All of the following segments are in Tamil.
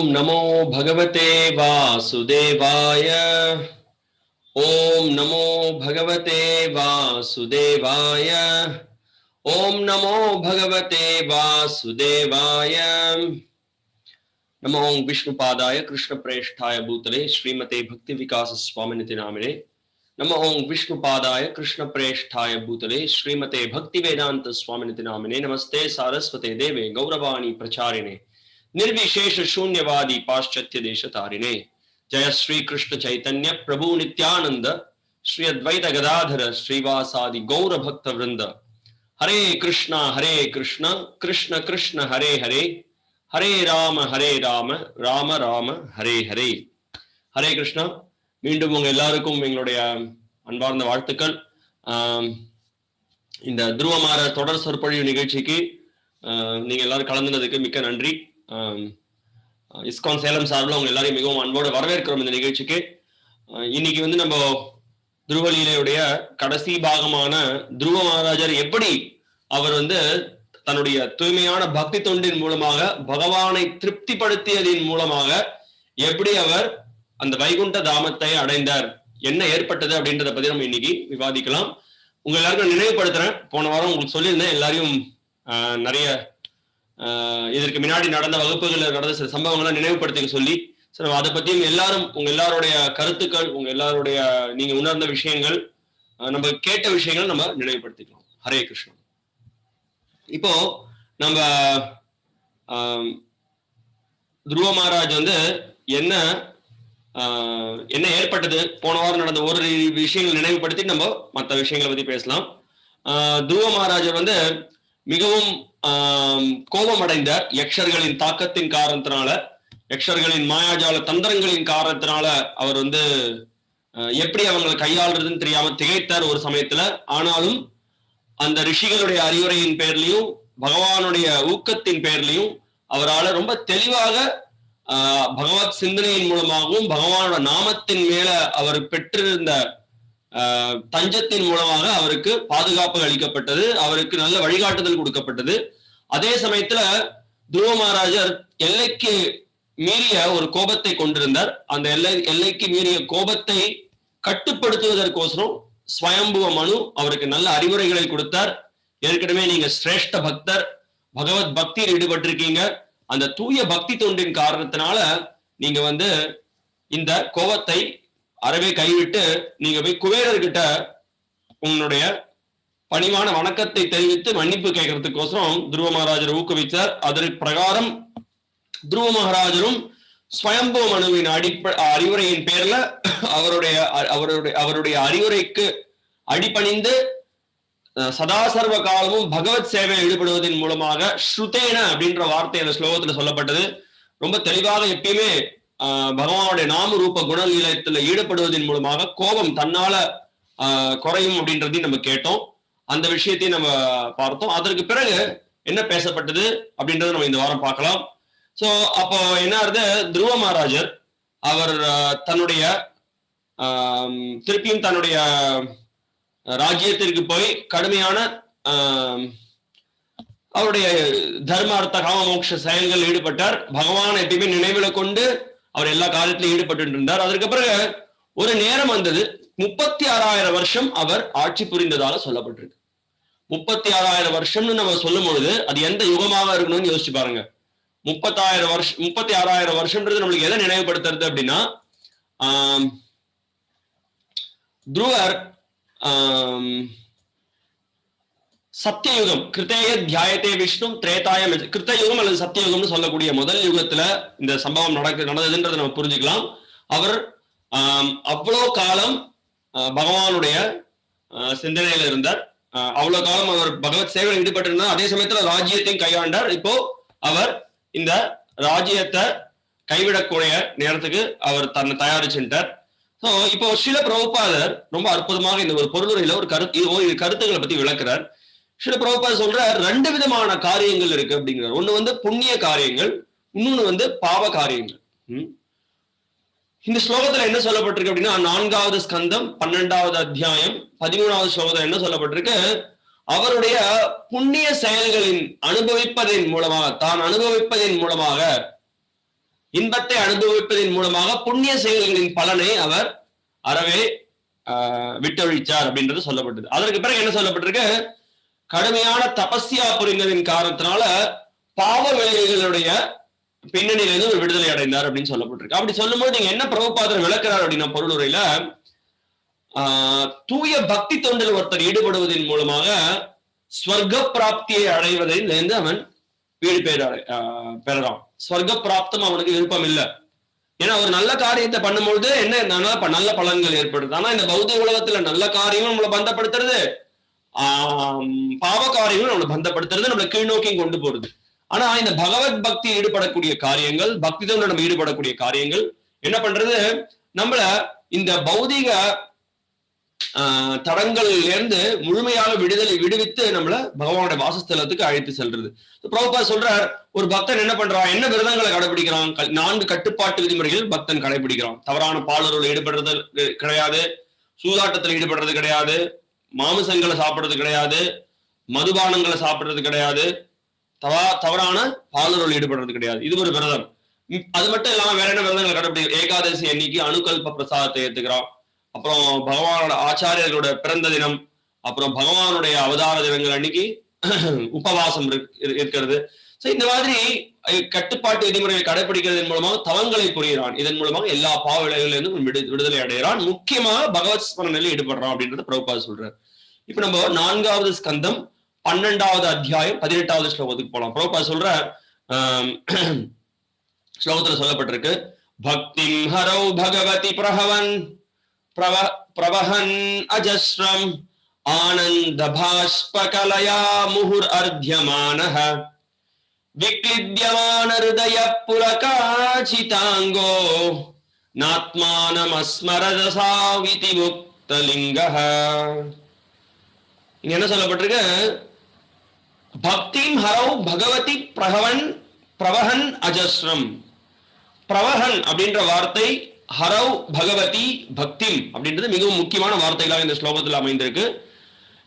ओम नमो भगवते वासुदेवाय। ओम नमो भगवते वासुदेवाय। ओम नमो भगवते वासुदेवाय। नमो विष्णुपादाय कृष्ण प्रेष्ठाय भूतले श्रीमते भक्ति विकास स्वामिनिति नामिने। नमो विष्णुपादाय कृष्ण प्रेष्ठाय भूतले श्रीमते भक्ति वेदांत स्वामिनिति नामिने। नमस्ते सारस्वते देवे गौरवाणी प्रचारिणे निर्विशेष शून्यवादी पाश्चात्य देश तारिणे। जय श्री कृष्ण चैतन्य प्रभु नित्यानंद श्री अद्वैत गदाधर श्रीवासादि गौर भक्त वृंद। हरे कृष्ण कृष्ण कृष्ण हरे हरे, हरे राम राम राम हरे हरे। हरे कृष्णा. மீண்டும் உங்க எல்லாருக்கும் எங்களுடைய அன்பார்ந்த வாழ்த்துக்கள். இந்த துருவமாற தொடர் சொற்பொழிவு நிகழ்ச்சிக்கு நீங்க எல்லாரும் கலந்துனதுக்கு மிக்க நன்றி. இஸ்கான் சேலம் சார்பில் உங்க எல்லாரையும் மிகவும் அன்போடு வரவேற்கிறோம் இந்த நிகழ்ச்சிக்கு. இன்னைக்கு வந்து நம்ம துருவலீலையுடைய கடைசி பாகமான துருவ மகாராஜர் எப்படி அவர் வந்து தன்னுடைய தூய்மையான பக்தி தொண்டின் மூலமாக பகவானை திருப்திப்படுத்தியதின் மூலமாக எப்படி அவர் அந்த வைகுண்ட தாமத்தை அடைந்தார், என்ன ஏற்பட்டது அப்படின்றத பத்தி நம்ம இன்னைக்கு விவாதிக்கலாம். உங்க எல்லாருக்கும் நினைவுபடுத்துறேன், போன வாரம் உங்களுக்கு சொல்லியிருந்தேன் எல்லாரையும் நிறைய இதற்கு முன்னாடி நடந்த வகுப்புகளில் நடந்த சில சம்பவங்களை நினைவுபடுத்திக்க சொல்லி. சரி, அதை பத்தியும் எல்லாரும் உங்க எல்லாருடைய கருத்துக்கள், உங்க எல்லாருடைய நீங்க உணர்ந்த விஷயங்கள், நம்ம கேட்ட விஷயங்கள் நம்ம நினைவுபடுத்திக்கலாம். ஹரே கிருஷ்ணா. இப்போ நம்ம துருவ மகாராஜ் வந்து என்ன ஏற்பட்டது, போன வாரம் நடந்த ஒரு விஷயங்கள் நினைவுபடுத்தி நம்ம மற்ற விஷயங்களை பத்தி பேசலாம். துருவ மகாராஜர் வந்து மிகவும் கோபமடைந்த யக்ஷர்களின் தாக்கத்தின் காரணத்தினால, யக்ஷர்களின் மாயாஜால தந்திரங்களின் காரணத்தினால அவர் வந்து எப்படி அவங்களை கையாளுறதுன்னு தெரியாம திகைத்தார் ஒரு சமயத்துல. ஆனாலும் அந்த ரிஷிகளுடைய அறிவுரையின் பேர்லயும் பகவானுடைய ஊக்கத்தின் பேர்லயும் அவரால் ரொம்ப தெளிவாக பகவத் சிந்தனையின் மூலமாகவும் பகவானோட நாமத்தின் மேல அவர் பெற்றிருந்த தஞ்சத்தின் மூலமாக அவருக்கு பாதுகாப்பு அளிக்கப்பட்டது, அவருக்கு நல்ல வழிகாட்டுதல் கொடுக்கப்பட்டது. அதே சமயத்துல துருவ மகாராஜர் எல்லைக்கு மீறிய ஒரு கோபத்தை கொண்டிருந்தார். அந்த எல்லைக்கு மீறிய கோபத்தை கட்டுப்படுத்துவதற்கோசரம் ஸ்வயம்புவ மனு அவருக்கு நல்ல அறிவுரைகளை கொடுத்தார். ஏற்கனவே நீங்க சிரேஷ்ட பக்தர், பகவத் பக்தியில் ஈடுபட்டிருக்கீங்க, அந்த தூய பக்தி தொண்டின் காரணத்தினால நீங்க வந்து இந்த கோபத்தை அறவே கைவிட்டு நீங்க போய் குபேரர்கிட்ட உங்களுடைய பணிவான வணக்கத்தை தெரிவித்து மன்னிப்பு கேட்கறதுக்கோசரம் துருவ மகாராஜர் ஊக்குவித்தார். அதற்கு பிரகாரம் துருவ மகாராஜரும் ஸ்வயம்பு மனுவின் அறிவுரையின் பேர்ல அவருடைய அறிவுரைக்கு அடிபணிந்து சதாசர்வ காலமும் பகவத் சேவையில் ஈடுபடுவதன் மூலமாக ஸ்ருதேன அப்படின்ற வார்த்தை அந்த ஸ்லோகத்துல சொல்லப்பட்டது. ரொம்ப தெளிவாக எப்பயுமே பகவானுடைய நாம ரூப குணலீலத்துல ஈடுபடுவதன் மூலமாக கோபம் தன்னால குறையும் அப்படின்றதையும் நம்ம கேட்டோம். அந்த விஷயத்தையும் நம்ம பார்த்தோம். அதற்கு பிறகு என்ன பேசப்பட்டது அப்படின்றத நம்ம இந்த வாரம் பார்க்கலாம். சோ அப்போ என்ன ஆகுது, துருவ மகாராஜர் அவர் தன்னுடைய திருப்பியும் தன்னுடைய ராஜ்யத்திற்கு போய் கடுமையான அவருடைய தர்ம அர்த்த காம மோட்ச செயல்கள் ஈடுபட்டார். பகவான் எப்பயுமே நினைவுல கொண்டு அவர் எல்லா காலத்திலும் ஈடுபட்டு இருந்தார். அதற்கு பிறகு ஒரு நேரம் வந்தது, 36,000 வருஷம் அவர் ஆட்சி புரிந்ததாக சொல்லப்பட்டிருக்கு. 36,000 வருஷம்னு நம்ம சொல்லும் பொழுது அது எந்த யுகமாக இருக்கணும்னு யோசிச்சு பாருங்க. 36,000 வருஷம்ன்றது நம்மளுக்கு எதை நினைவுபடுத்துறது அப்படின்னா, துருவர் சத்தியயுகம் கிருத்தேய தியாயத்தே விஷ்ணு திரேதாயம், கிருத்தயுகம் அல்லது சத்தியயுகம்னு சொல்லக்கூடிய முதல் யுகத்துல இந்த சம்பவம் நடந்ததுன்றதை நம்ம புரிஞ்சுக்கலாம். அவர் அவ்வளோ காலம் பகவானுடைய சிந்தனையில இருந்தார், அவ்வளவு காலம் அவர் பகவத் சேவையில் ஈடுபட்டிருந்தார். அதே சமயத்துல ராஜ்யத்தையும் கையாண்டார். இப்போ அவர் இந்த ராஜ்யத்தை கைவிடக்கூடிய நேரத்துக்கு அவர் தன்னை தயாரிச்சுட்டார். இப்போ ஸ்ரீல பிரபுபாதர் ரொம்ப அற்புதமாக இந்த ஒரு பொருளுரையில ஒரு கருத்துக்களை பத்தி விளக்குறார். ஸ்ரீல பிரபுபாதர் சொல்ற 2 விதமான காரியங்கள் இருக்கு அப்படிங்கிறார். ஒண்ணு வந்து புண்ணிய காரியங்கள், இன்னொன்னு வந்து பாவ காரியங்கள். இந்த ஸ்லோகத்துல என்ன சொல்லப்பட்டிருக்கு அப்படின்னா, 4வது ஸ்கந்தம் 12வது அத்தியாயம் 13வது ஸ்லோகத்துல என்ன சொல்லப்பட்டிருக்கு, அவருடைய புண்ணிய செயல்களின் அனுபவிப்பதன் மூலமாக தான் அனுபவிப்பதன் மூலமாக இன்பத்தை அனுபவிப்பதன் மூலமாக புண்ணிய செயல்களின் பலனை அவர் அறவே விட்டொழிச்சார் அப்படின்றது சொல்லப்பட்டது. அதற்கு பிறகு என்ன சொல்லப்பட்டிருக்கு? கடுமையான தபஸ்யா புரிந்ததின் காரணத்தினால பாவ விளைவுகளுடைய பின்னணியிலிருந்து ஒரு விடுதலை அடைந்தார் அப்படின்னு சொல்லப்பட்டிருக்கு. அப்படி சொல்லும்போது நீங்க என்ன பிரபுபாதர் விளக்குறார் அப்படின்னா பொருளுரையில, தூய பக்தி தொண்டில் ஒருத்தர் ஈடுபடுவதன் மூலமாக ஸ்வர்க்க பிராப்தியை அடைவதிலிருந்து அவன் வீடு பெறலாம். ஸ்வர்க்க பிராப்தம் அவனுக்கு விருப்பம் இல்லை. ஏன்னா ஒரு நல்ல காரியத்தை பண்ணும்பொழுது என்ன நல்ல பலன்கள் ஏற்படுது. ஆனா இந்த பௌத்திக உலகத்துல நல்ல காரியமும் நம்மளை பந்தப்படுத்துறது, பாவ காரியங்களும் நம்மளை பந்தப்படுத்துறது, நம்மளை கீழ்நோக்கி கொண்டு போறது. ஆனா இந்த பகவத் பக்தி ஈடுபடக்கூடிய காரியங்கள், பக்தி தொண்டு நம்ம ஈடுபடக்கூடிய காரியங்கள் என்ன பண்றது, நம்மள இந்த பௌதிக தடங்கள்ல இருந்து முழுமையாக விடுவித்து நம்மள பகவானுடைய வாசஸ்தலத்துக்கு அழைத்து செல்றது. பிரபுபாத் சொல்றார், ஒரு பக்தன் என்ன பண்றான், என்ன விரதங்களை கடைபிடிக்கிறான்? 4 கட்டுப்பாட்டு விதிமுறைகள் பக்தன் கடைபிடிக்கிறான். தவறான பாலுறவுல ஈடுபடுறது கிடையாது, சூதாட்டத்தில் ஈடுபடுறது கிடையாது, மாமிசங்களை சாப்பிடுறது கிடையாது, மதுபானங்களை சாப்பிடுறது கிடையாது, தவறான பாலுறவுல ஈடுபடுறது கிடையாது. இது ஒரு விரதம். அது மட்டும் இல்லாம வேற என்ன விரதங்களை கடைபிடிக்கிறோம்? ஏகாதசி அன்னைக்கு அணுகல்ப பிரசாதத்தை ஏத்துக்கிறான். அப்புறம் பகவானோட ஆச்சாரியர்களோட பிறந்த தினம், அப்புறம் பகவானுடைய அவதார தினங்கள் அன்னைக்கு உபவாசம் இருக்கிறது. இந்த மாதிரி கட்டுப்பாட்டு விதிமுறைகளை கடைபிடிக்கிறதன் மூலமாக தவங்களை புரிகிறான். இதன் மூலமாக எல்லா பாவ விளைவுகளிலிருந்தும் விடுதலை அடைகிறான். முக்கியமாக பகவத் ஸ்மரணையில் ஈடுபடுறான் அப்படின்றத பிரபுபாத் சொல்றாரு. இப்ப நம்ம 4வது ஸ்கந்தம் 12வது அத்தியாயம் 18வது ஸ்லோகத்துக்கு போலாம். பிரபுபாத் சொல்ற ஸ்லோகத்துல சொல்லப்பட்டிருக்கு, பக்திம் ஹரௌ பகவதி பிரவஹன் அஜஸ்ரம் ஆனந்த பாஷ்பகலயா முஹுர் அர்த்யமானஹ விக்லித்யமான ஹிருதய புலகாசிதாங்கோ நாத்மானமஸ்மரதசாவிதி முக்தலிங்கஹ. இங்க என்ன சொல்லப்பட்டிருக்கு? பக்திம் ஹரௌ பகவதி பிரவஹன் அஜஸ்ரம். பிரவஹன் அப்படின்ற வார்த்தை, ஹரௌ பகவதி பக்திம் அப்படின்றது மிகவும் முக்கியமான வார்த்தைகளாக இந்த ஸ்லோகத்தில் அமைந்திருக்கு.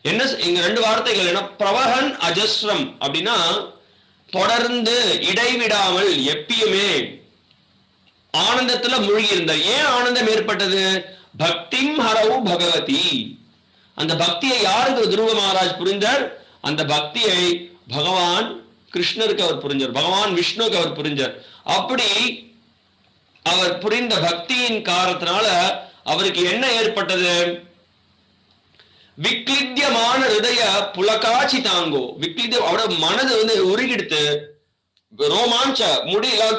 என்ன இங்க 2 வார்த்தைகள் என்ன? பிரவஹன் அஜஸ்ரம் அப்படின்னா தொடர்ந்து இடைவிடாமல் எப்பயுமே ஆனந்தத்துல மூழ்கி இருந்தார். ஏன் ஆனந்தம் ஏற்பட்டது? பக்திம் ஹரௌ பகவதி. அந்த பக்தியை யாருக்கு துருவ மகாராஜ் புரிந்தார்? அந்த பக்தியை பகவான் கிருஷ்ணருக்கு அவர் புரிஞ்சார், பகவான் விஷ்ணுக்கு அவர் புரிஞ்சார். அப்படி அவர் புரிந்த பக்தியின் காரணத்தினால அவருக்கு என்ன ஏற்பட்டது? விக்லித்யமான ஹிருதய புலகாட்சி தாங்கோ. விக்லித்யம், அவரோட மனது உருகிடுத்து, ரோமாஞ்ச முடியெல்லாம்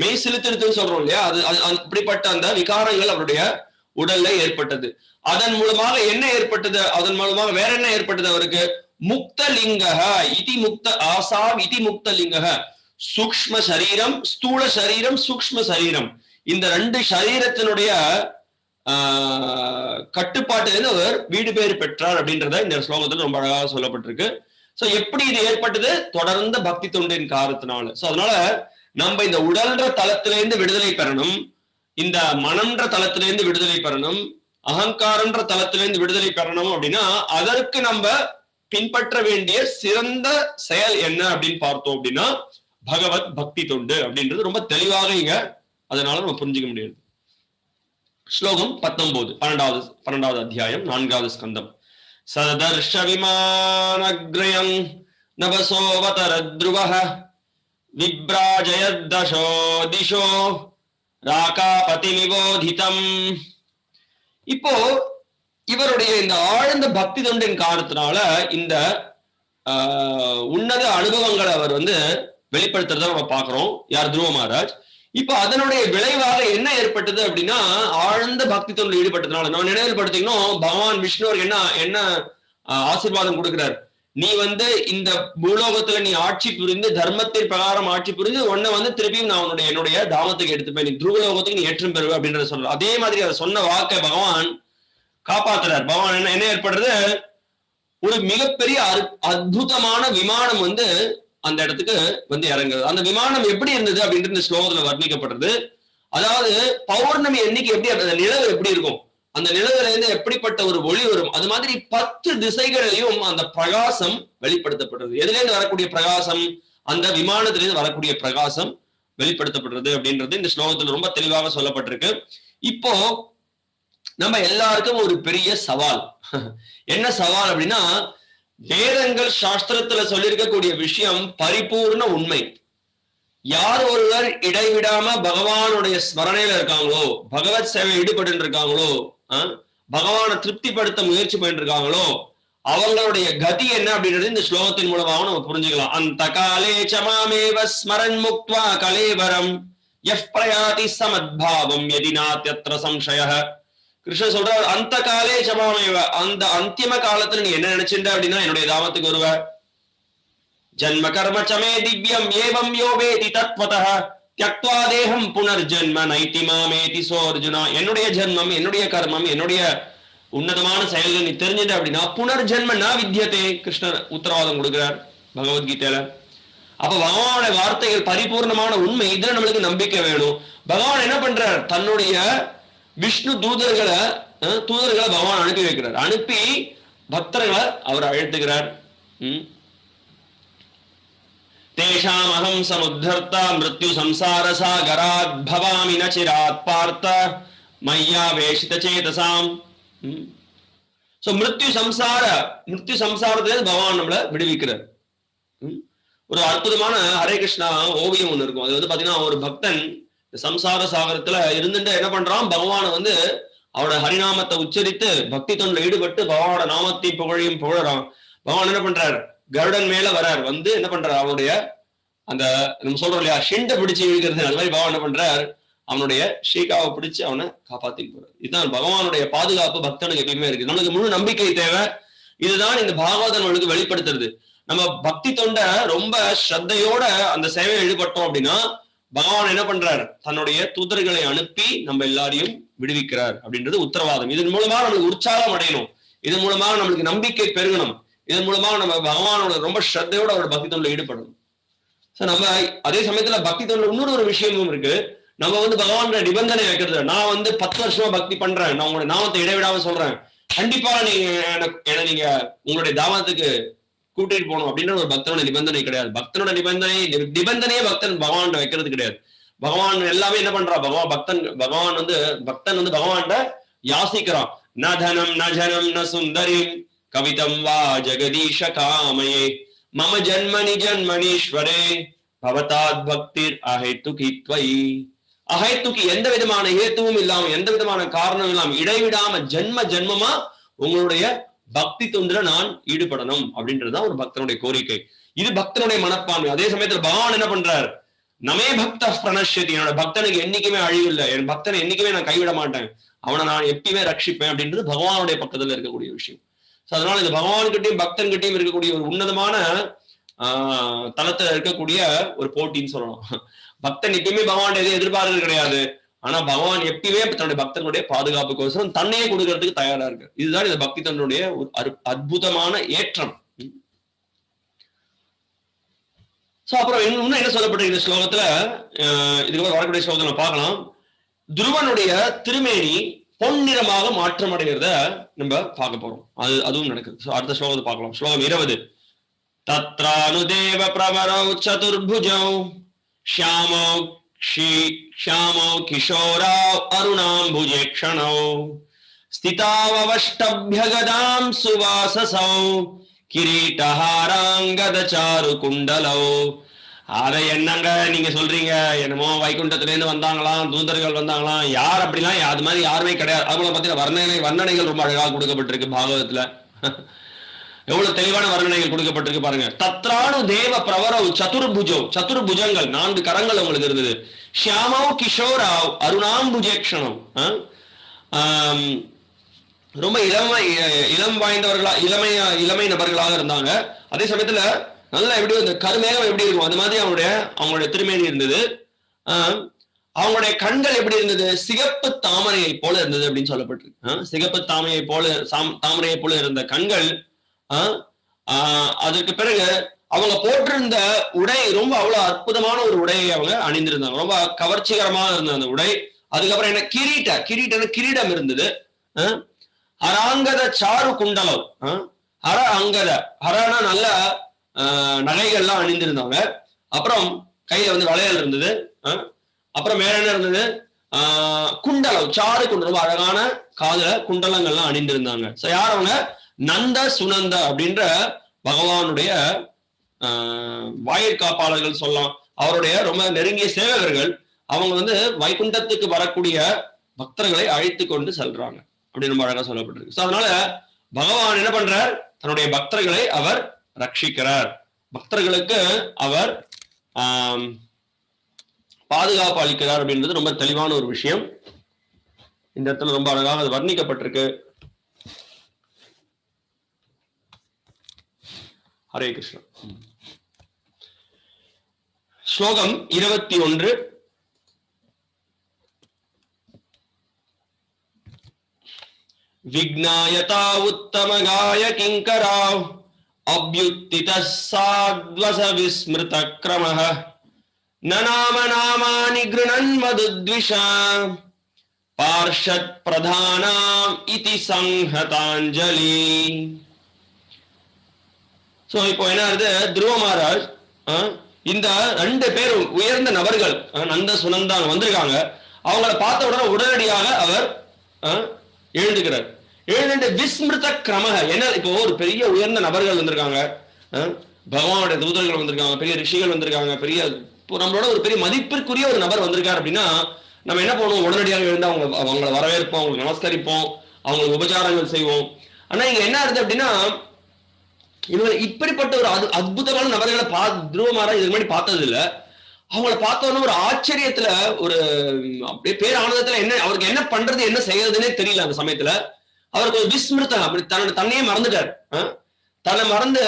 மெய் சிலுத்திருத்துன்னு சொல்றோம் இல்லையா, அது அப்படிப்பட்ட அந்த விகாரங்கள் அவருடைய உடல்ல ஏற்பட்டது. அதன் மூலமாக என்ன ஏற்பட்டது? அதன் மூலமாக வேற என்ன ஏற்பட்டது அவருக்கு? முக்தலிங்கஹ இதி முக்த ஆசாம் இதி முக்தலிங்கஹ. சூக்ஷ்ம சரீரம், ஸ்தூல சரீரம், சூக்ஷ்ம சரீரம், இந்த 2 சரீரத்தினுடைய கட்டுப்பாட்டிலிருந்து அவர் வீடு பேறு பெற்றார் அப்படின்றத இந்த ஸ்லோகத்தில் ரொம்ப அழகாக சொல்லப்பட்டிருக்கு. சோ எப்படி இது ஏற்பட்டது? தொடர்ந்த பக்தி தொண்டின் காரணத்தினால. சோ அதனால நம்ம இந்த உடல்ன்ற தளத்திலிருந்து விடுதலை பெறணும், இந்த மனம்ன்ற தளத்திலிருந்து விடுதலை பெறணும், அகங்காரன்ற தளத்திலிருந்து விடுதலை பெறணும் அப்படின்னா அதற்கு நம்ம பின்பற்ற வேண்டிய சிறந்த செயல் என்ன அப்படின்னு பார்த்தோம் அப்படின்னா பகவத் பக்தி தொண்டு அப்படின்றது ரொம்ப தெளிவாக இங்க அதனால நம்ம புரிஞ்சுக்க முடியாது. ஸ்லோகம் 19, 12வது அத்தியாயம் 4வது ஸ்கந்தம். சதர்ஷ விமானக்ரயம் நவசோவதரத்ருவஹ விப்ராஜயத்தசோ திசோ ராகாபதி நிவோதிதம். இப்போ இவருடைய இந்த ஆழ்ந்த பக்தி தொண்டின் காரணத்தினால இந்த உன்னத அனுபவங்களை அவர் வெளிப்படுத்துறத நம்ம பாக்குறோம். யார்? துருவ மகாராஜ். இப்ப அதனுடைய விளைவாக என்ன ஏற்பட்டது அப்படின்னா, ஆழ்ந்த பக்தி தொண்டில் ஈடுபட்டதுனால நம்ம நினைவில் படுத்திக்கணும், பகவான் விஷ்ணுவருக்கு என்ன ஆசீர்வாதம் கொடுக்கிறார்? நீ இந்த பூலோகத்துல நீ ஆட்சி புரிந்து தர்மத்தின் பிரகாரம் ஆட்சி புரிந்து உன்னை திருப்பியும் நான் என்னுடைய தாமத்துக்கு எடுத்துப்பேன், நீ துருவலோகத்துக்கு நீ ஏற்றம் பெறுவ அப்படின்றத சொல்ற. அதே மாதிரி அவர் சொன்ன வாக்கை பகவான் காப்பாத்துறார். பகவான் என்ன ஏற்படுறது? ஒரு மிகப்பெரிய அற்புதமான விமானம் அந்த இடத்துக்கு இறங்குறது. அந்த விமானம் எப்படி இருந்தது அப்படின்றது இந்த ஸ்லோகத்துல வர்ணிக்கப்படுறது. அதாவது பௌர்ணமி அன்னைக்கு எப்படி அந்த நிலவு எப்படி இருக்கும், அந்த நிலவுல இருந்து எப்படிப்பட்ட ஒரு ஒளி வரும், அது மாதிரி 10 திசைகளிலையும் அந்த பிரகாசம் வெளிப்படுத்தப்படுறது. எதுல இருந்து வரக்கூடிய பிரகாசம்? அந்த விமானத்திலிருந்து வரக்கூடிய பிரகாசம் வெளிப்படுத்தப்படுறது அப்படின்றது இந்த ஸ்லோகத்துல ரொம்ப தெளிவாக சொல்லப்பட்டிருக்கு. இப்போ நம்ம எல்லாருக்கும் ஒரு பெரிய சவால். என்ன சவால் அப்படின்னா, வேதங்கள் சாஸ்திரத்துல சொல்லியிருக்கக்கூடிய விஷயம் பரிபூர்ண உண்மை. யார் ஒருவர் இடைவிடாம பகவானுடைய ஸ்மரணையில இருக்காங்களோ, பகவத் சேவை ஈடுபட்டு இருக்காங்களோ, பகவானை திருப்திப்படுத்த முயற்சி பண்ணிட்டு இருக்காங்களோ, அவங்களுடைய கதி என்ன அப்படின்றது இந்த ஸ்லோகத்தின் மூலமாக நம்ம புரிஞ்சுக்கலாம். அந்த காலே சமாமேவ ஸ்மரன் முக்த்வா கலேவரம் யஃப் பிரயாதி சமத்பாவம் யதிநாத்யத்ர சம்சயः. கிருஷ்ணன் சொல்றார், அந்த காலே சமாமேவ, அந்த அந்திம காலத்துல நீ என்ன நினைச்சிருந்த அப்படின்னா என்னுடைய தாமத்துக்கு வருவ. ஜன்ம கர்ம சமே திவ்யம் ஏவம் யோ வேதி தத்வதः த்யக்த்வா தேஹம் புனர்ஜன்ம நைதி மாமேதி சோ அர்ஜுனா. என்னுடைய ஜென்மம், என்னுடைய கர்மம், என்னுடைய உன்னதமான செயல்கள் நீ தெரிஞ்சது அப்படின்னா புனர்ஜென்ம ந வித்யதே. கிருஷ்ணர் உத்தரவாதம் கொடுக்கிறார் பகவத்கீதையில. அப்ப பகவானுடைய வார்த்தைகள் பரிபூர்ணமான உண்மை. இதுல நம்மளுக்கு நம்பிக்கை வேணும். பகவான் என்ன பண்றார், தன்னுடைய விஷ்ணு தூதர்களை பகவான் அனுப்பி வைக்கிறார். அனுப்பி பக்தர்களை அவர் அழைத்துக்கிறார். தேஷாம் அகம் சமுத்தர்த்தா மிருத்யு சம்சார சாகராத் பவாமி ந சிராத் பார்த்த மையா வேஷித சேதசாம். சோ மிருத்யு சம்சாரத்திலிருந்து பகவான் நம்மளை விடுவிக்கிறார். ஒரு அற்புதமான ஹரே கிருஷ்ணா ஓவியம் ஒண்ணு இருக்கும். அது பாத்தீங்கன்னா ஒரு பக்தன் சம்சார சாகரத்துல இருந்துட்டு என்ன பண்றான், பகவானை அவரோட ஹரிநாமத்தை உச்சரித்து பக்தி தொண்டில் ஈடுபட்டு பகவானோட நாமத்தை புகழையும் புகழறான். பகவான் என்ன பண்றார், கருடன் மேல வரார். என்ன பண்றார், அவனுடைய அந்த நம்ம சொல்றோம் இல்லையா ஷெண்டை பிடிச்சு இழுக்கிறது, அது மாதிரி பகவான் என்ன பண்றார், அவனுடைய ஷீகாவை பிடிச்சு அவனை காப்பாத்திட்டு போறார். இதுதான் பகவானுடைய பாதுகாப்பு பக்தனுக்கு எப்பயுமே இருக்கு. நம்மளுக்கு முழு நம்பிக்கை தேவை. இதுதான் இந்த பாகவதன் நம்மளுக்கு வெளிப்படுத்துறது. நம்ம பக்தி தொண்ட ரொம்ப ஸ்ரத்தையோட அந்த சேவையை ஈடுபட்டோம் அப்படின்னா பகவான் என்ன பண்றார், தன்னுடைய தூதர்களை அனுப்பி நம்ம எல்லாரையும் விடுவிக்கிறார் அப்படின்றது உத்தரவாதம். இதன் மூலமாக நம்மளுக்கு உற்சாகம் அடையணும், இதன் மூலமாக நம்மளுக்கு நம்பிக்கை பெருகணும், இதன் மூலமாக நம்ம பகவானோட ரொம்ப ஸ்ரத்தையோட அவரோட பக்தி தொண்டில் ஈடுபடணும். நம்ம அதே சமயத்துல பக்தி தொண்டில் இன்னொரு ஒரு விஷயமும் இருக்கு. நம்ம பகவானோட நிபந்தனை வைக்கிறது, நான் 10 வருஷமா பக்தி பண்றேன், நான் உங்களுடைய நாமத்தை இடைவிடாம சொல்றேன், கண்டிப்பா நீங்க உங்களுடைய தாமத்துக்கு கூட்டிட்டு போகணும் அப்படின்ற ஒரு பக்தனோட நிபந்தனை கிடையாது. பக்தனோட நிபந்தனையே பக்தன் பகவான் வைக்கிறது கிடையாது. பகவான் எல்லாமே என்ன பண்றா, பக்தன் பகவான்கிட்ட யாசிக்கிறான். ந தனம் ந ஜனம் ந சுந்தரிம் கவிதம் வா ஜெகதீஷ காமயே மம ஜன்மனி ஜன்மனீஸ்வரே பவதாத் பக்திர் அஹேத்துகி த்வயி. அஹேத்துகி எந்த விதமான ஹேத்துவும் இல்லாம, எந்த விதமான காரணம் இல்லாம இடைவிடாம ஜென்மமா உங்களுடைய பக்தி தொண்டுல நான் ஈடுபடணும் அப்படின்றதுதான் ஒரு பக்தனுடைய கோரிக்கை. இது பக்தனுடைய மனப்பான்மை. அதே சமயத்துல பகவான் என்ன பண்றார், நமே பக்த பிரணஷ்யதி, என்னோட பக்தனுக்கு என்னைக்குமே அழிவு இல்லை, என் பக்தனை என்னைக்குமே நான் கைவிட மாட்டேன், அவனை நான் எப்பயுமே ரட்சிப்பேன் அப்படின்றது பகவானுடைய பக்கத்துல இருக்கக்கூடிய விஷயம். அதனால இந்த பகவான்கிட்டையும் பக்தன்கிட்டையும் இருக்கக்கூடிய ஒரு உன்னதமான தளத்துல இருக்கக்கூடிய ஒரு போட்டின்னு சொல்லலாம். பக்தன் எப்பயுமே பகவான் எதையும் எதிர்பார்க்கறது கிடையாது. ஆனா பகவான் எப்பயுமே தன்னுடைய பக்தனுடைய பாதுகாப்புக்கோசரம் தன்னையே கொடுக்கறதுக்கு தயாரா இருக்கு. இதுதான் இந்த பக்தி தன்னுடைய ஒரு அற்புதமான ஏற்றம். அப்புறம் இன்னும் என்ன சொல்லப்பட்டிருக்கு இந்த ஸ்லோகத்துல, இதுக்கு வரக்கூடிய ஸ்லோகத்தை பார்க்கலாம். துருவனுடைய திருமேனி பொன்னிறமாக மாற்றம் அடைகிறத நம்ம பார்க்க போறோம். அதுவும் நடக்குது. அடுத்த ஸ்லோகத்தை பார்க்கலாம். ஸ்லோகம் 20. தத்ரானுதேவ பிரவரௌ சதுர்புஜௌ ஷியாமௌ கிஷோரௌ அருணாம்புஜேக்ஷணௌ ஸ்திதாவஷ்டப்யகதாம் சுவாசசௌ கிரீட்டஹாராங்கதசாரு குண்டலௌ. அதை என்னங்க நீங்க சொல்றீங்க, என்னமோ வைகுண்டத்துல இருந்து வந்தாங்களாம், தூதர்கள் வந்தாங்களாம், யார் அப்படிலாம் அது மாதிரி யாருமே கிடையாது. அவங்கள பத்தின வர்ணனைகள் ரொம்ப அழகாக கொடுக்கப்பட்டிருக்கு பாகவதத்துல. எவ்வளவு தெளிவான வர்ணனைகள் கொடுக்கப்பட்டிருக்கு பாருங்க. தத்ரானு தேவ பிரவரவ் சதுர்புஜோ, சதுர்புஜங்கள் 4 கரங்கள் அவங்களுக்கு இருந்தது. ஷியாமௌ கிஷோராவ் அருணாம்புஜேக்ஷணம், ரொம்ப இளம் வாய்ந்தவர்களா இளமை நபர்களாக இருந்தாங்க. அதே சமயத்துல நல்லா எப்படி இந்த கருமேகம் எப்படி இருக்கும் அது மாதிரி அவங்களுடைய திருமேனி இருந்தது. அவங்களுடைய கண்கள் எப்படி இருந்தது, சிகப்பு தாமரையை போல இருந்தது அப்படின்னு சொல்லப்பட்டிருக்கு. சிகப்பு தாமரையை போல இருந்த கண்கள். அதற்கு பிறகு அவங்க போட்டிருந்த உடை ரொம்ப அவ்வளவு அற்புதமான ஒரு உடையை அவங்க அணிந்திருந்தாங்க, ரொம்ப கவர்ச்சிகரமாக இருந்தது அந்த உடை. அதுக்கப்புறம் என்ன, கிரீடம் இருந்தது. ஹராங்கத சாரு குண்டலம், ஹரனா நல்ல நகைகள்லாம் அணிந்திருந்தாங்க. அப்புறம் கையில வந்து வளையல் இருந்தது. அப்புறம் வேற என்ன இருந்தது? குண்டலம், சாறு குண்டலம், அழகான காதுல குண்டலங்கள்லாம் அணிந்திருந்தாங்க. சோ யார் அவங்க? நந்த சுனந்த அப்படின்ற பகவானுடைய வாயிற்காப்பாளர்கள் சொல்லலாம். அவருடைய ரொம்ப நெருங்கிய சேவகர்கள். அவங்க வந்து வைகுண்டத்துக்கு வரக்கூடிய பக்தர்களை அழைத்து கொண்டு செல்றாங்க அப்படின்னு ரொம்ப அழகா சொல்லப்பட்டிருக்கு. சோ அதனால பகவான் என்ன பண்றார்? தன்னுடைய பக்தர்களை அவர் ரட்சிக்கிறார். பக்தர்களுக்கு அவர் பாதுகாப்பு அளிக்கிறார் அப்படின்றது ரொம்ப தெளிவான ஒரு விஷயம். இந்த இடத்துல ரொம்ப அழகாக அது வர்ணிக்கப்பட்டிருக்கு. ஹரே கிருஷ்ணா. ஸ்லோகம் 21. விக்னாயதா உத்தமகாய கிங்கராவ் அப்யுத்திதஸ் சாத்வச விஸ்மிருத க்ரமஹ நநாம நாமானி கிருணன் மதுத்விஷா பார்ஷத் பிரதானாம் இதி சங்ஹதாஞ்சலி. சோ இப்போ என்ன ஆகுது? துருவ மகாராஜ் இந்த 2 பேரும் உயர்ந்த நபர்கள் நந்த சுனந்தாங்க வந்திருக்காங்க. அவங்கள பார்த்த உடனே உடனடியாக அவர் எழுந்துக்கிறார். எழுந்து விஸ்மிருத கிரமக, என்ன இப்போ ஒரு பெரிய உயர்ந்த நபர்கள் வந்திருக்காங்க, பகவானுடைய தூதர்கள் வந்திருக்காங்க, பெரிய ரிஷிகள் வந்திருக்காங்க, பெரிய நம்மளோட ஒரு பெரிய மதிப்பிற்குரிய ஒரு நபர் வந்திருக்காரு அப்படின்னா நம்ம என்ன பண்ணுவோம்? உடனடியாக எழுந்து அவங்களை வரவேற்போம், அவங்களுக்கு நமஸ்கரிப்போம், அவங்களுக்கு உபச்சாரங்கள் செய்வோம். ஆனா இங்க என்ன ஆகுது அப்படின்னா இவங்க இப்படிப்பட்ட ஒரு அற்புதமான நபர்களை துருவ மகாராஜ் இதுக்கு முன்னாடி பார்த்தது இல்லை. அவங்கள பார்த்தோன்னு ஒரு ஆச்சரியத்துல, ஒரு அப்படியே பேர் ஆனந்தத்துல என்ன அவருக்கு என்ன பண்றது என்ன செய்யறதுன்னே தெரியல. அந்த சமயத்துல அவருக்கு ஒரு விஸ்மிருத்தம், அப்படி தன்னையே மறந்துட்டார். தன்னை மறந்து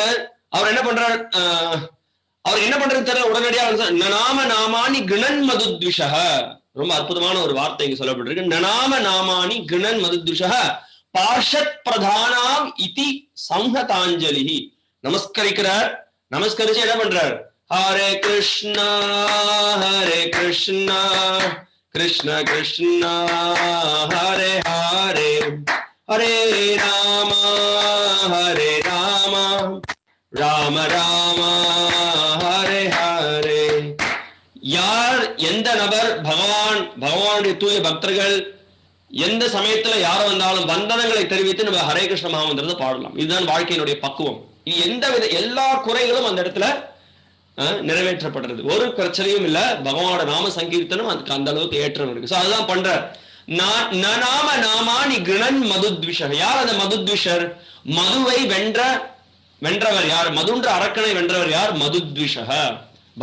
அவர் என்ன பண்றார்? அவர் என்ன பண்றது தெரியல. உடனடியாக நநாம நாமானி கிணன் மதுத்விஷக, ரொம்ப அற்புதமான ஒரு வார்த்தை இங்க சொல்லப்பட்டிருக்கு. நநாம நாமானி கிணன் மதுத்விஷக பார்ஷத் பிரதானாம் இதி சம்ஹதாஞ்சலி. நமஸ்கரிக்கிறார். நமஸ்கரிச்சு என்ன பண்றார்? ஹரே கிருஷ்ணா ஹரே கிருஷ்ணா கிருஷ்ண கிருஷ்ணா ஹரே ஹரே ஹரே ராம ஹரே ராம ராம ராம ஹரே ஹரே. யார், எந்த நபர் பகவானுடைய தூய பக்தர்கள் எந்த சமயத்துல யார் வந்தாலும் வந்தனங்களை தெரிவித்து நம்ம ஹரே கிருஷ்ண மகாமந்திரத்தை பாடலாம். இதுதான் வாழ்க்கையினுடைய பக்குவம். எல்லா குறைகளும் அந்த இடத்துல நிறைவேற்றப்படுறது, ஒரு பிரச்சனையும் இல்ல. பகவானோட நாம சங்கீர்த்தனம் அதுக்கு அந்த அளவுக்கு ஏற்றம் இருக்கு. அதுதான் பண்ற. நாம நாமானி கிணன் மதுத்விஷர். யார் அந்த மதுத்விஷர்? மதுவை வென்றவர் யார்? மதுன்ற அரக்கனை வென்றவர் யார்? மதுத்விஷக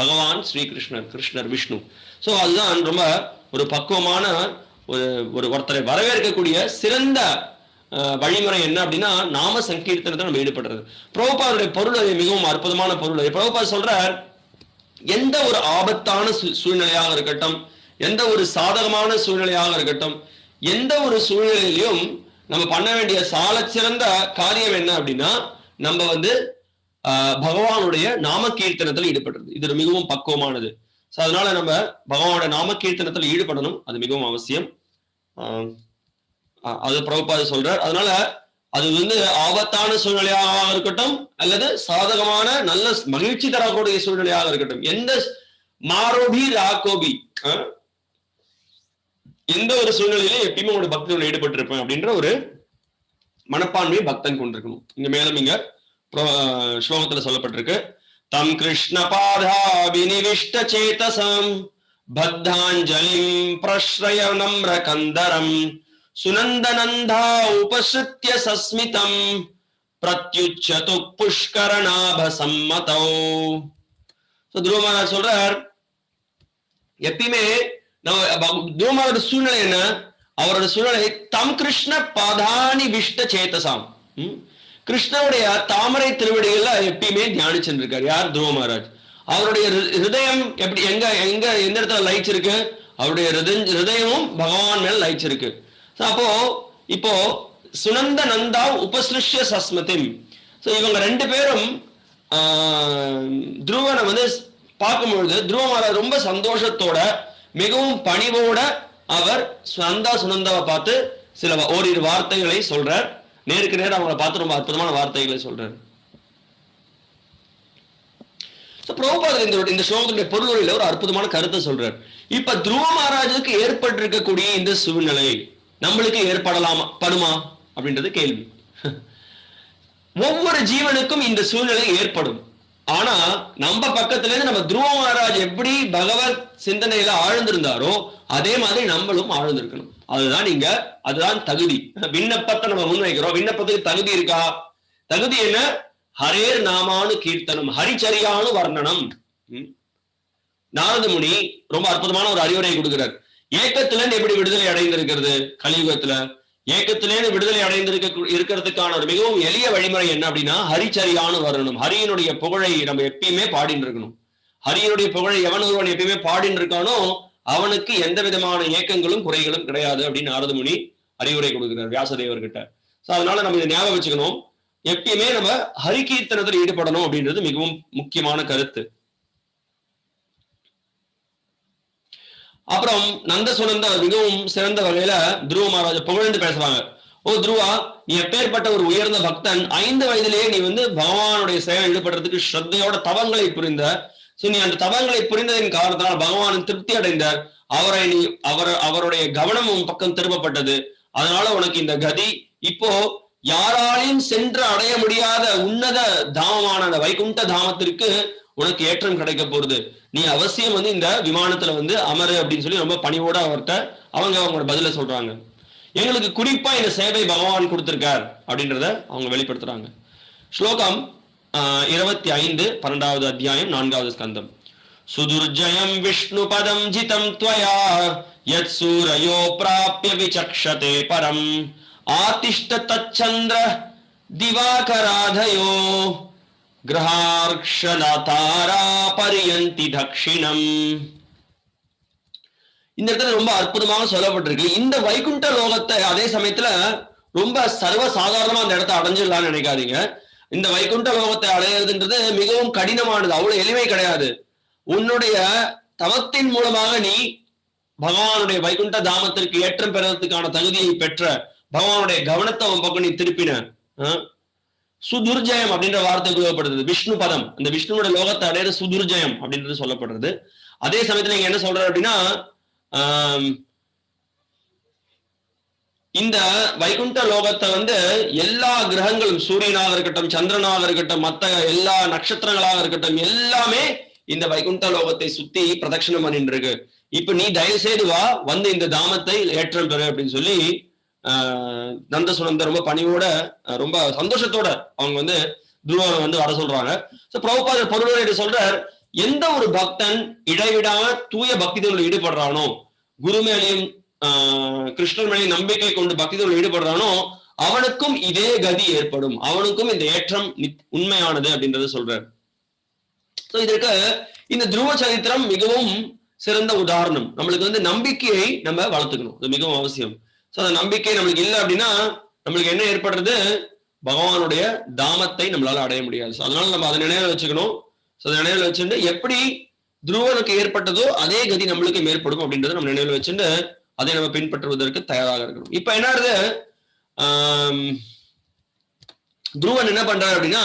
பகவான் ஸ்ரீகிருஷ்ணர், கிருஷ்ணர், விஷ்ணு. சோ அதுதான் ரொம்ப ஒரு பக்குவமான ஒருத்தரை வரவேற்கக்கூடிய சிறந்த வழிமுறை என்ன அப்படின்னா நாம சங்கீர்த்தனத்தை நம்ம ஈடுபடுறது. பிரபுபாதுடைய பொருள் மிகவும் அற்புதமான பொருள். பிரபுபாத் சொல்றார், எந்த ஒரு ஆபத்தான சூழ்நிலையாக இருக்கட்டும், எந்த ஒரு சாதகமான சூழ்நிலையாக இருக்கட்டும், எந்த ஒரு சூழ்நிலையிலும் நம்ம பண்ண வேண்டிய சாலச்சிறந்த காரியம் என்ன அப்படின்னா நம்ம வந்து பகவானுடைய நாம கீர்த்தனத்தில் ஈடுபடுறது. இது மிகவும் பக்குவமானது. அதனால நம்ம பகவானோட நாம கீர்த்தனத்தில் ஈடுபடணும். அது மிகவும் அவசியம். அது பிரபுபாத சொல்றார். அதனால அது வந்து ஆபத்தான சூழ்நிலையாக இருக்கட்டும் அல்லது சாதகமான நல்ல மகிழ்ச்சி தரக்கூடிய சூழ்நிலையாக இருக்கட்டும், எந்த மாரோபி ராகோபி எந்த ஒரு சூழ்நிலையிலும் எப்பயுமே உங்களோட பக்தியோட ஈடுபட்டு இருப்பேன் அப்படின்ற ஒரு மனப்பான்மையை பக்தன் கொண்டிருக்கணும். இங்க மேலும் இங்க ஸ்லோகத்துல சொல்லப்பட்டிருக்கு. தம் கிருஷ்ண பாதாபினிவிஷ்ட சேதசம் பத்தாஞ்சலிம் பிரஸ்ரய நம்ர கந்தரம் சுனந்தநந்தா உபஸ்ருத்ய சஸ்மிதம் பிரத்யுச்சது புஷ்கரநாப சம்மதோ. துருவ மகாராஜ் சொல்றார், எப்பயுமே துருவ மகாராஜ் சூழ்நிலை என்ன? அவரோட சூழ்நிலை தம் கிருஷ்ண பாதானி விஷ்ட சேதசாம், கிருஷ்ணனுடைய தாமரை திருவடிகள்ல எப்பயுமே தியானிச்சுருக்காரு. யார்? துருவ மகாராஜ். அவருடைய ஹிருதயம் எப்படி எந்த இடத்துல லயிச்சிருக்கு? அவருடைய ஹிருதயமும் பகவான் மேல லயிச்சிருக்கு. அப்போ இப்போ சுனந்த நந்தா உபசிருஷ்ய சஸ்மதிம். இவங்க 2 பேரும் துருவனை வந்து பார்க்கும்பொழுது துருவ மகாராஜ் ரொம்ப சந்தோஷத்தோட மிகவும் பணிவோட அவர் நந்தா சுனந்தாவை பார்த்து சில ஓரிரு வார்த்தைகளை சொல்றார். நேருக்கு நேரம் அவங்களை பார்த்து ரொம்ப அற்புதமான வார்த்தைகளை சொல்றார். பிரபுபாதர் இந்த ஸ்லோகத்துடைய பொருளுரையில ஒரு அற்புதமான கருத்தை சொல்றார். இப்ப துருவ மகாராஜுக்கு ஏற்பட்டிருக்கக்கூடிய இந்த சூழ்நிலை நம்மளுக்கு படுமா அப்படின்றது கேள்வி. ஒவ்வொரு ஜீவனுக்கும் இந்த சூழ்நிலை ஏற்படும். ஆனா நம்ம பக்கத்துல இருந்து நம்ம துருவ மகாராஜ் எப்படி பகவத் சிந்தனையில ஆழ்ந்திருந்தாரோ அதே மாதிரி நம்மளும் ஆழ்ந்திருக்கணும். அதுதான் தகுதி. விண்ணப்பத்தை நம்ம முன்வைக்கிறோம். விண்ணப்பத்துக்கு தகுதி இருக்கா? தகுதி என்ன? ஹரேர் நாமானு கீர்த்தனம், ஹரிச்சரியானு வர்ணனம். நாரத முனி ரொம்ப அற்புதமான ஒரு அறிவுரை கொடுக்கிறார். ஏக்கத்திலிருந்து எப்படி விடுதலை அடைந்திருக்கிறது? கலியுகத்துல ஏக்கத்திலேருந்து விடுதலை இருக்கிறதுக்கான ஒரு மிகவும் எளிய வழிமுறை என்ன அப்படின்னா ஹரிச்சரியானு வரணும். ஹரியினுடைய புகழை நம்ம எப்பயுமே பாடின்னு இருக்கணும். ஹரியினுடைய புகழை எவன் ஒருவன் எப்பயுமே பாடின்னு இருக்கானோ அவனுக்கு எந்த விதமான ஏக்கங்களும் குறைகளும் கிடையாது அப்படின்னு நாரத முனி அறிவுரை கொடுக்கிறார் வியாசதேவர்கிட்ட. சோ அதனால நம்ம இதை ஞாபகம் வச்சுக்கணும். எப்பயுமே நம்ம ஹரிகீர்த்தனத்தில் ஈடுபடணும் அப்படின்றது மிகவும் முக்கியமான கருத்து. அப்புறம் நந்த சுனந்த மிகவும் சிறந்த வகையில துருவ மகாராஜ புகழ்ந்து பேசுறாங்க. ஓ துருவா, நீ எப்பேற்பட்ட ஒரு உயர்ந்த பக்தன், 5 வயதிலேயே நீ பகவானுடைய சேவை ஈடுபடுறதுக்கு ஸ்ரத்தையோட தவங்களை புரிந்த. சோ நீ அந்த தவங்களை புரிந்ததின் காரணத்தினால் பகவான் திருப்தி அடைந்தார். அவருடைய கவனம் உன் பக்கம் திரும்பப்பட்டது. அதனால உனக்கு இந்த கதி. இப்போ யாராலையும் சென்று அடைய முடியாத உன்னத தாமமான அந்த வைகுண்ட தாமத்திற்கு உனக்கு ஏற்றம் கிடைக்க போறது. நீ அவசியம் இந்த விமானத்துல அமரு அப்படின்னு சொல்லி ரொம்ப பணிவோட அவங்களோட பதில சொல்றாங்க. எங்களுக்கு குறிப்பா இந்த சேவை பகவான் கொடுத்திருக்கார் அப்படின்றத அவங்க வெளிப்படுத்துறாங்க. ஸ்லோகம் 25 12வது அத்தியாயம் 4வது ஸ்கந்தம். சுதுர்ஜயம் விஷ்ணு பதம் ஜிதம் த்வயா யத் சூரயோ ப்ராப்ய விசக்ஷதே பரம் ஆதிஷ்ட தச்சந்திர திவாகராதயோ கிரஹார்க்ஷதாரா பரியந்தி தக்ஷிணம். இந்த இடத்துல ரொம்ப அற்புதமாக சொல்லப்பட்டிருக்கு. இந்த வைகுண்ட லோகத்தை அதே சமயத்துல ரொம்ப சர்வ சாதாரணமா அந்த இடத்தை அடைஞ்சிடலாம்னு நினைக்காதீங்க. இந்த வைகுண்ட லோகத்தை அடையிறதுன்றது மிகவும் கடினமானது, அவ்வளவு எளிமை கிடையாது. உன்னுடைய தவத்தின் மூலமாக நீ பகவானுடைய வைகுண்ட தாமத்திற்கு ஏற்றம் பெறுவதற்கான தகுதியை பெற்ற, பகவானுடைய கவனத்தை உன் பக்கம் நீ திருப்பின. சுதுர்ஜயம் அப்படின்ற வார்த்தை உபயோகப்படுறது. விஷ்ணு பதம், அந்த விஷ்ணுவோட லோகத்தை அடையிற சுதுர்ஜயம் அப்படின்றது சொல்லப்படுறது. அதே சமயத்துல நீங்க என்ன சொல்ற அப்படின்னா இந்த வைகுண்ட லோகத்தை எல்லா கிரகங்களும், சூரியனாக இருக்கட்டும், சந்திரனாக இருக்கட்டும், மற்ற எல்லா நட்சத்திரங்களாக இருக்கட்டும், எல்லாமே இந்த வைகுண்ட லோகத்தை சுத்தி பிரதட்சணம் பண்ணிட்டு இருக்கு. இப்ப நீ தயவு செய்து வா, இந்த தாமத்தை ஏற்றம் பெறு அப்படின்னு சொல்லி நந்த சுனந்த ரொம்ப பணிவோட ரொம்ப சந்தோஷத்தோட அவங்க துருவனை வர சொல்றாங்க. பிரபுபாதர் பொருளுரை சொல்றார், எந்த ஒரு பக்தன் இடைவிடாம தூய பக்திகளில் ஈடுபடுறானோ, குரு மேலையும் கிருஷ்ணர் மேலையும் நம்பிக்கை கொண்டு பக்திகளில் ஈடுபடுறானோ அவனுக்கும் இதே கதி ஏற்படும், அவனுக்கும் இந்த ஏற்றம் உண்மையானது அப்படின்றத சொல்றார். இதற்கு இந்த துருவ சரித்திரம் மிகவும் சிறந்த உதாரணம். நம்மளுக்கு நம்பிக்கையை நம்ம வளர்த்துக்கணும், அது மிகவும் அவசியம். அந்த நம்பிக்கை நம்மளுக்கு இல்லை அப்படின்னா நம்மளுக்கு என்ன ஏற்படுறது? பகவானுடைய தாமத்தை நம்மளால அடைய முடியாது. அதனால நம்ம அதை நினைவில் வச்சுக்கணும். அதை நினைவில் வச்சுட்டு எப்படி துருவனுக்கு ஏற்பட்டதோ அதே கதி நம்மளுக்கு ஏற்படும் அப்படின்றத நம்ம நினைவில் வச்சுட்டு அதை நம்ம பின்பற்றுவதற்கு தயாராக இருக்கணும். இப்ப என்ன ஆகுது, துருவன் என்ன பண்றாரு அப்படின்னா,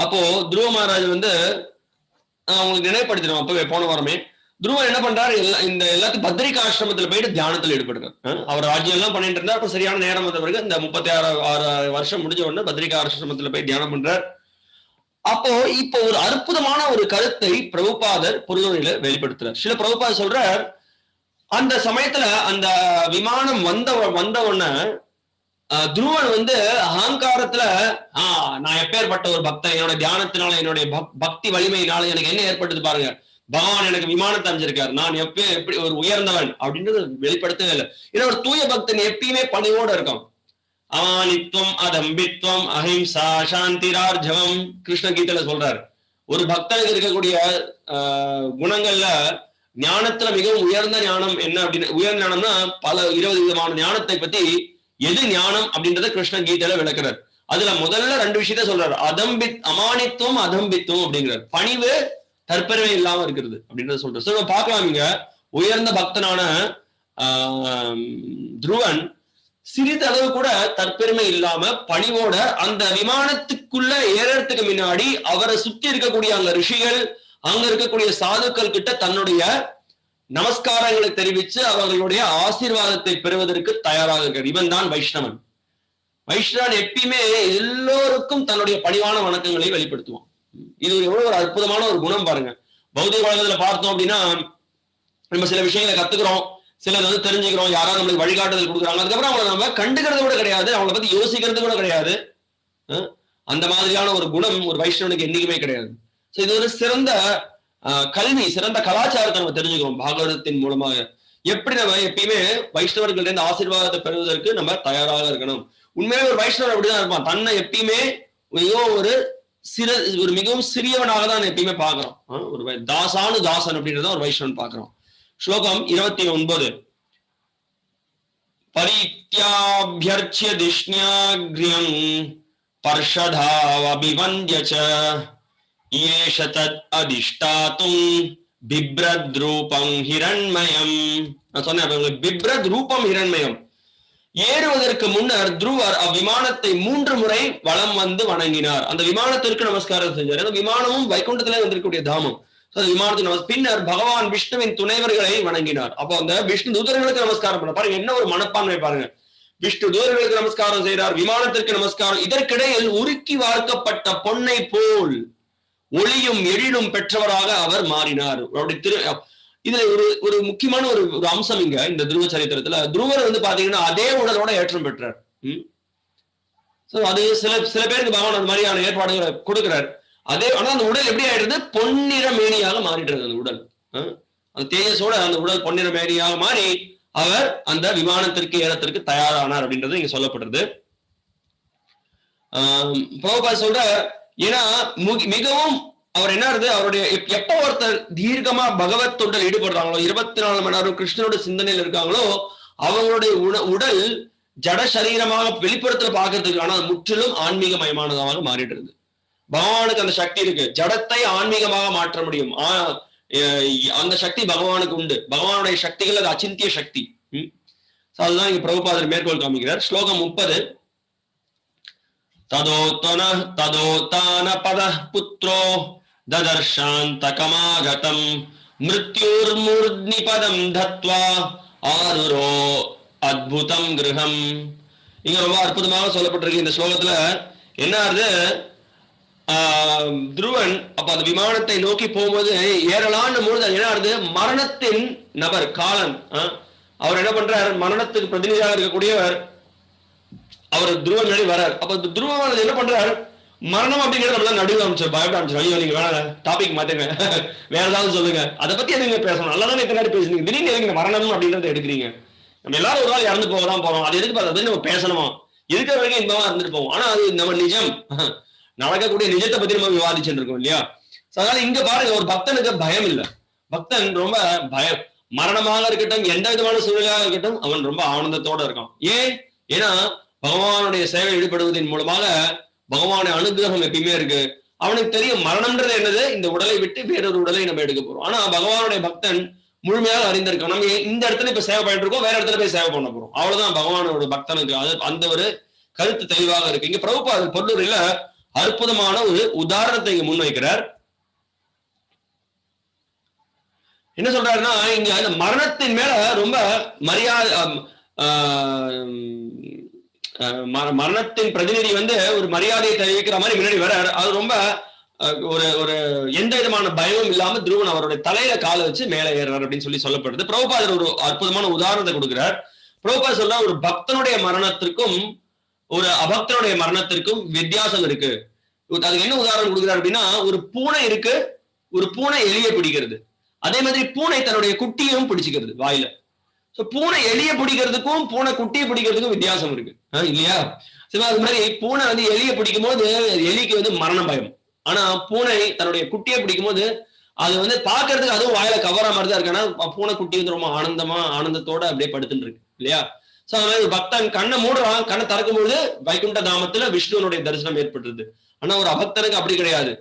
அப்போ துருவ மகாராஜ் அவங்களுக்கு நினைவுபடுத்தினோம் அப்பவே போன வாரமே. துருவன் என்ன பண்றாரு, இந்த எல்லாத்தையும் பத்ரிகா ஆசிரமத்துல போயிட்டு தியானத்துல ஈடுபடுறாரு. அவர் ராஜ்யம் எல்லாம் பண்ணிட்டு இருந்தார். அப்ப சரியான நேரம் வந்த பிறகு இந்த 36 வருஷம் முடிஞ்ச உடனே பத்ரிகா ஆசிரமத்துல போய் தியானம் பண்றார். அப்போ இப்போ ஒரு அற்புதமான ஒரு கருத்தை பிரபுபாதர் பொருளுரையில வெளிப்படுத்துறார். சில பிரபுபாதர் சொல்றார், அந்த சமயத்துல அந்த விமானம் வந்த உடனே துருவன் அகங்காரத்துல நான் எப்பேற்பட்ட ஒரு பக்தன், என்னோட தியானத்தினால என்னுடைய பக்தி வலிமையினால எனக்கு என்ன ஏற்பட்டது பாருங்க, பகவான் எனக்கு விமானத்தை அமைஞ்சிருக்காரு, நான் எப்படி ஒரு உயர்ந்தவன் அப்படின்றது வெளிப்படுத்தவே இல்லை. ஏன்னா ஒரு தூய பக்தன் எப்பயுமே பணிவோட இருக்கும். அமானித்துவம் அதம்பித்வம் அஹிம்சா சாந்திரார்ஜவம் கிருஷ்ண கீதையில சொல்றாரு. ஒரு பக்தனுக்கு இருக்கக்கூடிய குணங்கள்ல ஞானத்துல மிகவும் உயர்ந்த ஞானம் என்ன அப்படின்னு, உயர்ந்த ஞானம்னா பல 20 விதமான ஞானத்தை பத்தி எது ஞானம் அப்படின்றத கிருஷ்ண கீதையில விளக்குறாரு. அதுல முதல்ல 2 விஷயத்த சொல்றாரு. அமானித்துவம் அதம்பித்துவம் அப்படிங்கிறார். பணிவு தற்பெருமை இல்லாம இருக்கிறது அப்படின்றத சொல்றாரு. சோ பார்க்கலாம், இங்க உயர்ந்த பக்தனான துருவன் சிறிதளவு கூட தற்பெருமை இல்லாம பணிவோட அந்த விமானத்துக்குள்ள ஏறறதுக்கு முன்னாடி அவரை சுத்தி இருக்கக்கூடிய அந்த ரிஷிகள், அங்க இருக்கக்கூடிய சாதுக்கள் கிட்ட தன்னுடைய நமஸ்காரங்களை தெரிவித்து அவர்களுடைய ஆசீர்வாதத்தை பெறுவதற்கு தயாராக இருக்கிறார். இவன் தான் வைஷ்ணவன். வைஷ்ணவன் எப்பயுமே எல்லோருக்கும் தன்னுடைய பணிவான வணக்கங்களை வெளிப்படுத்துவான். இது எவ்வளவு ஒரு அற்புதமான ஒரு குணம் பாருங்க. பௌதிக உலகத்துல பார்த்தோம் அப்படின்னா நம்ம சில விஷயங்களை கத்துக்கிறோம், சிலர் வந்து தெரிஞ்சுக்கிறோம், யாராவது நம்மளுக்கு வழிகாட்டுதல் கொடுக்குறாங்க, அதுக்கப்புறம் அவங்களை நம்ம கண்டுக்கிறது கூட கிடையாது, அவங்களை பத்தி யோசிக்கிறது கூட கிடையாது. அந்த மாதிரியான ஒரு குணம் ஒரு வைஷ்ணவனுக்கு என்னைக்குமே கிடையாது. இது ஒரு சிறந்த கல்வி, சிறந்த கலாச்சாரத்தை நம்ம தெரிஞ்சுக்கிறோம் பாகவதத்தின் மூலமாக. எப்படி நம்ம எப்பயுமே வைஷ்ணவர்கள் இருந்து ஆசீர்வாதத்தை பெறுவதற்கு நம்ம தயாராக இருக்கணும். உண்மையிலே ஒரு வைஷ்ணவர் அப்படிதான் இருப்பான். தன்னை எப்பயுமே மிகவும் ஒரு மிகவும் சிறியவனாக தான் எப்பயுமே பாக்குறோம். ஒரு தாசானு தாசன் அப்படின்றத ஒரு வைஷ்ணவன் பாக்குறோம். ஸ்லோகம் 29. பரித்யாப்யர்ச்ய திஷ்ஞாக்ரியம் பர்ஷதாவபிவந்த்யச ஏஷ தத் அதிஷ்டாதும் பிப்ரத் ரூபம் ஹிரண்மயம். நான் சொன்னேன் பிப்ரத் ரூபம் ஹிரண்மயம். ஏறுவதற்கு முன்னர் துருவர் அவ்விமானத்தை 3 முறை வலம் வந்து வணங்கினார். அந்த விமானத்திற்கு நமஸ்காரம் செஞ்சார். அந்த விமானமும் வைகுண்டத்திலே வந்திருக்கக்கூடிய தாமம். விமானத்துக்கு பின்னர் பகவான் விஷ்ணுவின் துணைவர்களை வணங்கினார். அப்போ அந்த விஷ்ணு தூதர்களுக்கு நமஸ்காரம் பண்ண பாருங்க, என்ன ஒரு மனப்பான்மை பாருங்க. விஷ்ணு தூதர்களுக்கு நமஸ்காரம் செய்கிறார், விமானத்திற்கு நமஸ்காரம். இதற்கிடையில் உருக்கி வார்க்கப்பட்ட பொன்னை போல் ஒளியும் எழிலும் பெற்றவராக அவர் மாறினார். இதுல ஒரு முக்கியமான ஒரு அம்சம் இங்க இந்த துருவ சரித்திரத்துல, துருவர் வந்து பாத்தீங்கன்னா அதே உடலோட ஏற்றம் பெற்றார். அது சில பேருக்கு பகவான் அந்த மாதிரியான ஏற்பாடுகளை கொடுக்கிறார். ஆனா அந்த உடல் எப்படி ஆயிடுறது, பொன்னிற மேனியாக மாறிடுறது. அந்த உடல் அந்த தேஜஸோட அந்த உடல் பொன்னிற மேனியாக மாறி அவர் அந்த விமானத்திற்கு ஏறத்திற்கு தயாரானார் அப்படின்றது இங்க சொல்லப்படுறது. பிரபுபாத் சொல்ற, ஏன்னா மிகவும் அவர் என்ன இருக்கு, அவருடைய எப்ப ஒருத்தர் தீர்க்கமா பகவத் தொண்டில் ஈடுபடுறாங்களோ, 24 மணி நேரம் கிருஷ்ணனோட சிந்தனையில் இருக்காங்களோ, அவங்களுடைய உடல் ஜட சரீரமாக வெளிப்புறத்துல பாக்குறதுக்கு, ஆனா முற்றிலும் ஆன்மீகமயமானதாக மாறிடுறது. பகவானுக்கு அந்த சக்தி இருக்கு, ஜடத்தை ஆன்மீகமாக மாற்ற முடியும். அந்த சக்தி பகவானுக்கு உண்டு. பகவானுடைய சக்திகள் அது அச்சிந்திய சக்தி. அதுதான் இங்க பிரபுபாதர் மேற்கோள் காமிக்கிறார். ஸ்லோகம் 30. ததோதான பத புத்ரோ ததர்ஷாந்தகமாகதம் மிருத்யுர்மூர்த்னி பதம் தத்வா ஆருரோ அத்புதம் கிருஹம். இங்க ரொம்ப அற்புதமாக சொல்லப்பட்டிருக்கு இந்த ஸ்லோகத்துல. என்ன ஆகுது, துருவன் அப்ப அந்த விமானத்தை நோக்கி போகும்போது ஏறலான்னு பொழுது என்ன ஆகுது, மரணத்தின் நபர் காலன் அவர் என்ன பண்றார், மரணத்துக்கு பிரதிநிதியாக இருக்கக்கூடியவர் அவர் துருவன் நடி வர்றார். அப்ப துருவன் என்ன பண்றார், மரணம் அப்படிங்கிறது நம்ம நடுவில் அமைச்சு பயப்பட ஆரம்பிச்சு, ஐயோ நீங்க வேணாங்க டாபிக் மாத்துங்க, வேற ஏதாவது சொல்லுங்க, அதை பத்தி எதுங்க பேசணும், நல்லதானே இத்தனை பேசுறீங்க, திடீர்னு எதுங்க மரணம் அப்படின்றத எடுக்கிறீங்க, நம்ம எல்லாரும் ஒரு நாள் இறந்து போகதான் போறோம், அது எதுக்கு அதை நம்ம பேசணுமா, இருக்கிற வரைக்கும் இன்பமா இருந்துட்டு போவோம். ஆனா அது நம்ம நிஜம் நடக்கக்கூடிய நிஜத்தை பத்தி நம்ம விவாதிச்சுட்டு இருக்கோம் இல்லையா. அதனால இங்க பாருங்க, ஒரு பக்தனுக்கு பயம் இல்லை. பக்தன் ரொம்ப பயம், மரணமாக இருக்கட்டும் எந்த விதமான சூழ்நிலையாக இருக்கட்டும் அவன் ரொம்ப ஆனந்தத்தோட இருக்கான். ஏன்னா பகவானுடைய சேவை ஈடுபடுவதன் மூலமாக பகவானுடைய அனுகிரகம் எப்பயுமே இருக்கு. அவனுக்கு தெரியும் மரணம்ன்றது என்னது, இந்த உடலை விட்டு வேறொரு உடலை நம்ம எடுக்க போறோம். ஆனா பகவானுடைய பக்தன் முழுமையாக அறிந்திருக்கோம், நம்ம இந்த இடத்துல இப்ப சேவை பண்ணிட்டு இருக்கோம், வேற இடத்துல போய் சேவை பண்ண போறோம், அவ்வளவுதான் பகவானோட பக்தனுக்கு அது அந்த ஒரு கருத்து தெளிவாக இருக்கு. இங்க பிரபுபாத பொருளூரில் அற்புதமான ஒரு உதாரணத்தை இங்க முன்வைக்கிறார். என்ன சொல்றாருன்னா, இங்க இந்த மரணத்தின் மேல ரொம்ப மரியாதை, மரணத்தின் பிரதிநிதி வந்து ஒரு மரியாதையை தெரிவிக்கிற மாதிரி முன்னாடி வர்றார். அது ரொம்ப ஒரு எந்த விதமான பயமும் இல்லாம துருவன் அவருடைய தலையில காலை வச்சு மேலே ஏறார் அப்படின்னு சொல்லப்படுது. பிரபுபாதர் ஒரு அற்புதமான உதாரணத்தை கொடுக்கிறார். பிரபுபாதர் சொல்ற, ஒரு பக்தனுடைய மரணத்திற்கும் ஒரு அபக்தனுடைய மரணத்திற்கும் வித்தியாசம் இருக்கு. அதுக்கு என்ன உதாரணம் கொடுக்கிறார் அப்படின்னா, ஒரு பூனை இருக்கு, ஒரு பூனை எலியை பிடிக்கிறது, அதே மாதிரி பூனை தன்னுடைய குட்டியும் பிடிச்சிக்கிறது வாயில. பூனை எலிய பிடிக்கிறதுக்கும் பூனை குட்டியை பிடிக்கிறதுக்கும் வித்தியாசம் இருக்கு இல்லையா. சரி, அது மாதிரி பூனை வந்து எலிய பிடிக்கும் போது எலிக்கு வந்து மரண பயம், ஆனா பூனை தன்னுடைய குட்டியை பிடிக்கும் போது அது வந்து பாக்குறதுக்கு அதுவும் வாயில கவரா மாதிரி தான் இருக்கு, ஆனா பூனை குட்டி வந்து ரொம்ப ஆனந்தத்தோட அப்படியே படுத்துட்டு இருக்கு இல்லையா. சோ அது மாதிரி பக்தன் கண்ணை மூடுறான், கண்ணை திறக்கும் பொழுது வைகுண்ட தாமத்துல விஷ்ணுவனுடைய தரிசனம் ஏற்படுறது. ஆனா ஒரு அபக்தனுக்கு அப்படி கிடையாது.